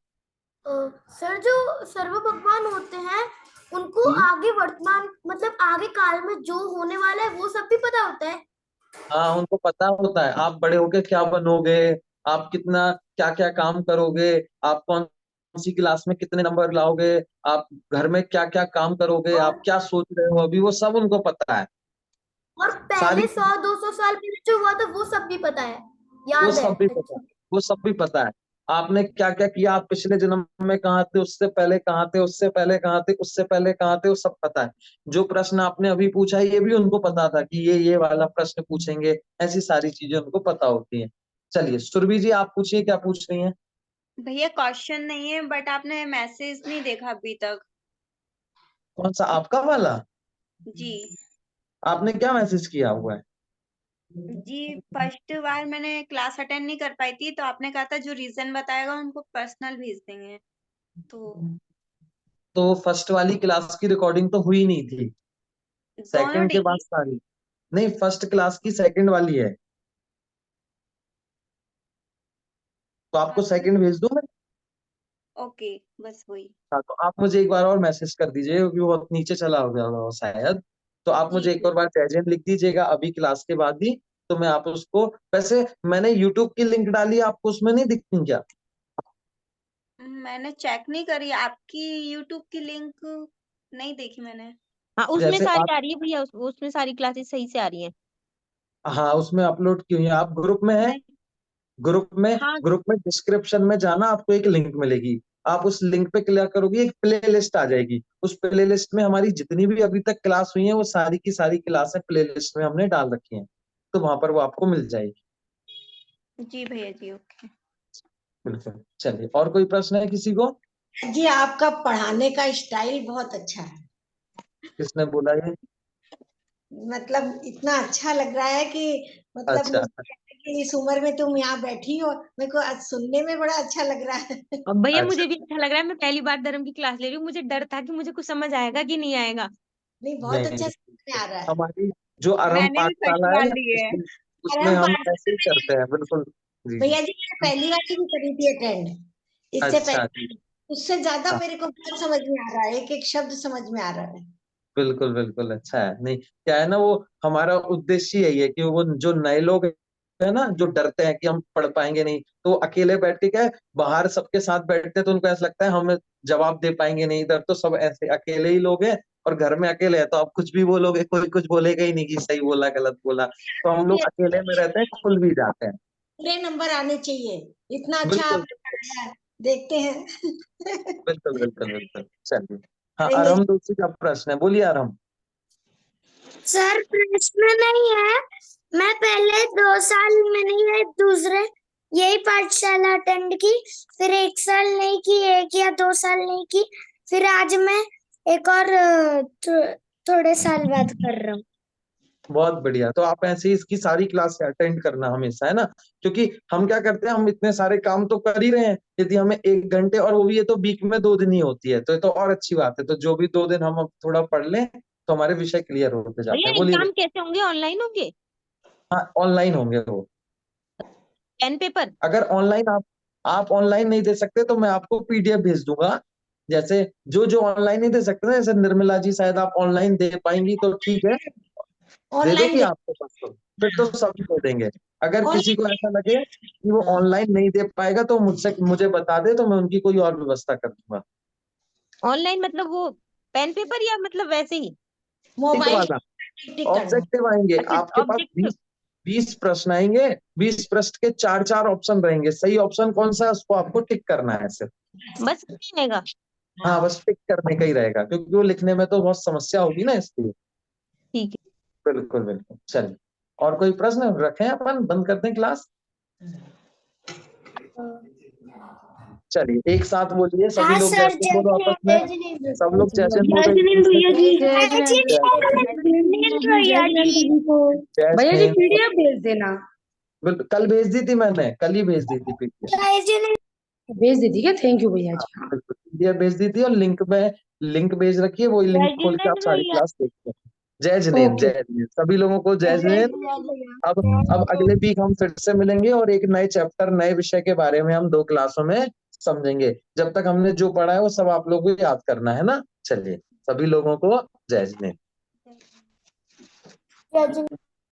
[SPEAKER 3] सर जो सर्व भगवान होते हैं उनको आगे वर्तमान मतलब आगे काल में जो होने वाला है वो सब भी पता होता है?
[SPEAKER 1] हाँ, उनको पता होता है आप बड़े होके क्या बनोगे, आप कितना क्या क्या काम करोगे, आप कौन सी क्लास में कितने नंबर लाओगे, आप घर में क्या क्या काम करोगे,
[SPEAKER 3] और
[SPEAKER 1] आप क्या सोच रहे हो अभी, वो सब उनको पता है।
[SPEAKER 3] और
[SPEAKER 1] सारी,
[SPEAKER 3] पहले 100-200 साल पहले जो हुआ था वो सब भी पता है,
[SPEAKER 1] वो
[SPEAKER 3] याद है
[SPEAKER 1] सब भी पता
[SPEAKER 3] अच्छे
[SPEAKER 1] है। वो सब भी पता है। आपने क्या क्या किया, आप पिछले जन्म में कहाँ थे, उससे पहले कहाँ थे, उससे पहले कहाँ थे, उससे पहले कहाँ थे, वो सब पता है। जो प्रश्न आपने अभी पूछा है ये भी उनको पता था कि ये वाला प्रश्न पूछेंगे। ऐसी सारी चीजें उनको पता होती हैं। चलिए सुरभि जी, आप पूछिए, क्या पूछ रही हैं?
[SPEAKER 7] भैया क्वेश्चन नहीं है, बट आपने मैसेज नहीं देखा अभी तक।
[SPEAKER 1] कौन सा आपका वाला?
[SPEAKER 7] जी
[SPEAKER 1] आपने क्या मैसेज किया हुआ है?
[SPEAKER 7] जी, फर्स्ट बार मैंने क्लास अटेंड नहीं कर पाई थी, तो आपने कहा था जो रीजन बताएगा उनको पर्सनल भेज देंगे। तो
[SPEAKER 1] तो फर्स्ट वाली क्लास की रिकॉर्डिंग तो हुई नहीं थी,
[SPEAKER 7] दोनों
[SPEAKER 1] सेकंड के बाद
[SPEAKER 7] डेली।
[SPEAKER 1] सारी। नहीं, फर्स्ट क्लास की सेकंड वाली है, तो आपको सेकंड भेज दूं मैं?
[SPEAKER 7] ओके, बस वही।
[SPEAKER 1] हाँ, तो आप मुझे एक बार और मैसेज कर दीजिए, क्योंकि वो बहुत नीचे चला हो गया होगा शायद। तो आप
[SPEAKER 7] जी
[SPEAKER 1] मुझे एक और
[SPEAKER 7] जी
[SPEAKER 1] बार जय जैन लिख दीजिएगा अभी क्लास के बाद ही। तो मैं आप उसको, वैसे मैंने यूट्यूब की लिंक डाली, आपको उसमें नहीं दिखती क्या?
[SPEAKER 7] मैंने चेक नहीं करी, आपकी यूट्यूब की लिंक नहीं देखी मैंने।
[SPEAKER 6] हाँ उसमें
[SPEAKER 1] जैसे
[SPEAKER 6] सारी
[SPEAKER 1] आप,
[SPEAKER 6] आ रही है भैया, उसमें सारी क्लासेस सही से आ रही हैं।
[SPEAKER 1] हाँ उसमें अपलोड की हुई है। आप ग्रुप में हैं?
[SPEAKER 7] नहीं।
[SPEAKER 1] ग्रुप में,
[SPEAKER 6] हाँ
[SPEAKER 1] ग्रुप में डिस्क्रिप्शन में जाना, आपको एक लिंक मिलेगी। आप उस लिंक पे क्लिक करोगे, एक प्ले लिस्ट आ जाएगी। उस प्ले लिस्ट में हमारी जितनी भी अभी तक क्लास हुई है वो सारी की सारी क्लासें प्ले लिस्ट में हमने डाल रखी हैं, तो वहां पर वो आपको मिल जाएगी।
[SPEAKER 7] जी भैया जी, ओके।
[SPEAKER 1] बिल्कुल। चलिए, और कोई प्रश्न है किसी को?
[SPEAKER 9] जी आपका पढ़ाने का स्टाइल बहुत अच्छा है,
[SPEAKER 1] किसने बोला ये?
[SPEAKER 9] मतलब इतना अच्छा लग रहा है कि मतलब
[SPEAKER 1] अच्छा,
[SPEAKER 9] मुझे लगता है कि इस उम्र में तुम यहाँ बैठी हो, मेरे को आज सुनने में बड़ा अच्छा लग रहा है।
[SPEAKER 6] और भैया
[SPEAKER 1] अच्छा।
[SPEAKER 6] मुझे भी अच्छा लग रहा है, मैं पहली बार धर्म की क्लास ले रही हूँ, मुझे डर था कि मुझे कुछ समझ आएगा कि नहीं आएगा।
[SPEAKER 9] नहीं, बहुत
[SPEAKER 1] नहीं,
[SPEAKER 9] अच्छा समझ में आ रहा है।
[SPEAKER 1] हमारी जो आरंभ
[SPEAKER 7] मैंने भी फर्स्ट
[SPEAKER 1] पाठशाला है
[SPEAKER 7] बार
[SPEAKER 1] ना,
[SPEAKER 7] ली है।
[SPEAKER 1] उसमें
[SPEAKER 9] आराम
[SPEAKER 1] हम
[SPEAKER 9] पाठ
[SPEAKER 1] ऐसे ही करते हैं। बिल्कुल। जी जी।
[SPEAKER 9] भैया जी, मैं पहली वाली भी करी थी अटेंड, इससे
[SPEAKER 1] अच्छा जी।
[SPEAKER 9] पहले। उससे ज्यादा
[SPEAKER 1] हाँ,
[SPEAKER 9] मेरे को बहुत समझ में आ रहा है, एक एक शब्द समझ में आ रहा है।
[SPEAKER 1] बिल्कुल बिल्कुल। अच्छा है। नहीं, क्या है ना, वो हमारा उद्देश्य यही है कि वो जो नए लोग है ना, जो डरते हैं कि हम पढ़ पाएंगे नहीं, तो वो अकेले बैठ के, क्या है, बाहर सबके साथ बैठते हैं तो उनको ऐसा लगता है हम जवाब दे पाएंगे नहीं। इधर तो सब ऐसे अकेले ही लोग हैं, और घर में अकेले हैं तो आप कुछ भी बोलोगे, कोई कुछ बोलेगा ही नहीं कि सही बोला गलत बोला। तो हम लोग अकेले में रहते हैं, खुल भी जाते हैं।
[SPEAKER 9] पूरे नंबर आने चाहिए, इतना अच्छा
[SPEAKER 1] बिल्कुल
[SPEAKER 9] आपने पढ़ाया है, देखते हैं।
[SPEAKER 1] बिल्कुल बिल्कुल बिल्कुल। चलिए, हाँ,
[SPEAKER 9] करेंगे।
[SPEAKER 1] आरम दोषी का प्रश्न है, बोलिए आरम।
[SPEAKER 8] सर प्रश्न नहीं है, मैं पहले 2 साल मैंने ये दूसरे यही पाठशाला अटेंड की, फिर 1 साल नहीं की, 1 या 2 साल नहीं की, फिर आज मैं एक और थोड़े साल बाद कर रहा हूँ।
[SPEAKER 1] बहुत बढ़िया। तो आप ऐसे ही इसकी सारी क्लास अटेंड करना हमेशा, है ना, क्योंकि हम क्या करते हैं, हम इतने सारे काम तो कर ही रहे हैं। यदि हमें 1 घंटे, और वो भी ये तो वीक में 2 दिन ही होती है, तो ये तो और अच्छी बात है। तो जो भी 2 दिन हम अब थोड़ा पढ़ लें तो हमारे विषय क्लियर होते जाते
[SPEAKER 6] भैया
[SPEAKER 1] हैं। बोलिए।
[SPEAKER 6] एग्जाम कैसे होंगे, ऑनलाइन होंगे?
[SPEAKER 1] हाँ, ऑनलाइन होंगे वो।
[SPEAKER 6] Pen paper?
[SPEAKER 1] अगर ऑनलाइन आप ऑनलाइन नहीं दे सकते तो मैं आपको पीडीएफ भेज दूंगा। जैसे जो जो ऑनलाइन नहीं दे सकते ना, जैसे निर्मला जी शायद आप ऑनलाइन दे पाएंगी, तो ठीक है, दे
[SPEAKER 9] ऑनलाइन
[SPEAKER 1] दोगी
[SPEAKER 9] दे,
[SPEAKER 1] आपको पास, तो फिर तो सभी को देंगे। अगर किसी को
[SPEAKER 9] ऑनलाइन
[SPEAKER 1] ऐसा लगे कि वो ऑनलाइन नहीं दे पाएगा तो मुझे बता दे, तो मैं उनकी कोई और व्यवस्था कर दूंगा।
[SPEAKER 6] ऑनलाइन मतलब वो पेन पेपर या मतलब वैसे ही?
[SPEAKER 1] टिक
[SPEAKER 9] मोबाइल
[SPEAKER 1] वाला
[SPEAKER 9] टिक करना।
[SPEAKER 1] ऑब्जेक्टिव आएंगे
[SPEAKER 6] अच्छा
[SPEAKER 1] आपके पास।
[SPEAKER 6] ऑब्जेक्टिव।
[SPEAKER 1] 20 प्रश्न आएंगे, 20 प्रश्न के 4 4 ऑप्शन रहेंगे। सही ऑप्शन कौन सा है उसको आपको टिक करना है सिर्फ।
[SPEAKER 6] बस नहीं रहेगा?
[SPEAKER 1] हाँ, बस टिक करने का ही रहेगा, क्योंकि वो लिखने में तो बहुत समस्या होगी ना, इसलिए।
[SPEAKER 6] ठीक
[SPEAKER 1] बिल्कुल बिल्कुल। चलिए, और कोई प्रश्न रखें, अपन बंद करते हैं क्लास। चलिए, एक साथ बोलिए सभी
[SPEAKER 8] हाँ
[SPEAKER 1] लोग,
[SPEAKER 8] सर,
[SPEAKER 1] जैसे
[SPEAKER 8] जय
[SPEAKER 1] बोलो आपस में।
[SPEAKER 8] जिनेंद्र।
[SPEAKER 1] सब लोग जैसे बोलो
[SPEAKER 4] जय
[SPEAKER 1] एक
[SPEAKER 4] जिनेंद्र
[SPEAKER 1] दूसरे
[SPEAKER 4] भैया
[SPEAKER 1] से।
[SPEAKER 4] जी।
[SPEAKER 8] जय जिनेंद्र
[SPEAKER 4] जय
[SPEAKER 8] भैया
[SPEAKER 4] जिनेंद्र
[SPEAKER 8] जी।
[SPEAKER 4] जी को।
[SPEAKER 1] जय
[SPEAKER 4] भैया जी
[SPEAKER 1] हिंद।
[SPEAKER 4] पीडीएफ भेज देना।
[SPEAKER 1] बिल्कुल, कल भेज दी थी मैंने, कल ही भेज दी थी पीडीएफ।
[SPEAKER 8] जय जिनेंद्र।
[SPEAKER 4] भेज दी थी क्या? थैंक यू भैया जी। हाँ
[SPEAKER 1] बिल्कुल, पीडीएफ भेज दी थी, और लिंक भेज रखी है, वही लिंक
[SPEAKER 8] जय
[SPEAKER 1] खोल के आप
[SPEAKER 8] जिनेंद्र
[SPEAKER 1] सारी
[SPEAKER 8] भैया।
[SPEAKER 1] क्लास देखते हैं। जय जिनेन्द्र,
[SPEAKER 4] ओके।
[SPEAKER 1] जय जिनेन्द्र सभी लोगों को, जय
[SPEAKER 8] जय
[SPEAKER 1] जिनेन्द्र।
[SPEAKER 8] जिनेंद्र
[SPEAKER 1] अब अगले वीक हम फिर से मिलेंगे, और एक नए चैप्टर, नए विषय के बारे में हम 2 क्लासों में समझेंगे। जब तक हमने जो पढ़ा है वो सब आप लोगों को याद करना है ना। चलिए, सभी लोगों को जय जिनेन्द्र।
[SPEAKER 8] जय जिनेंद्र।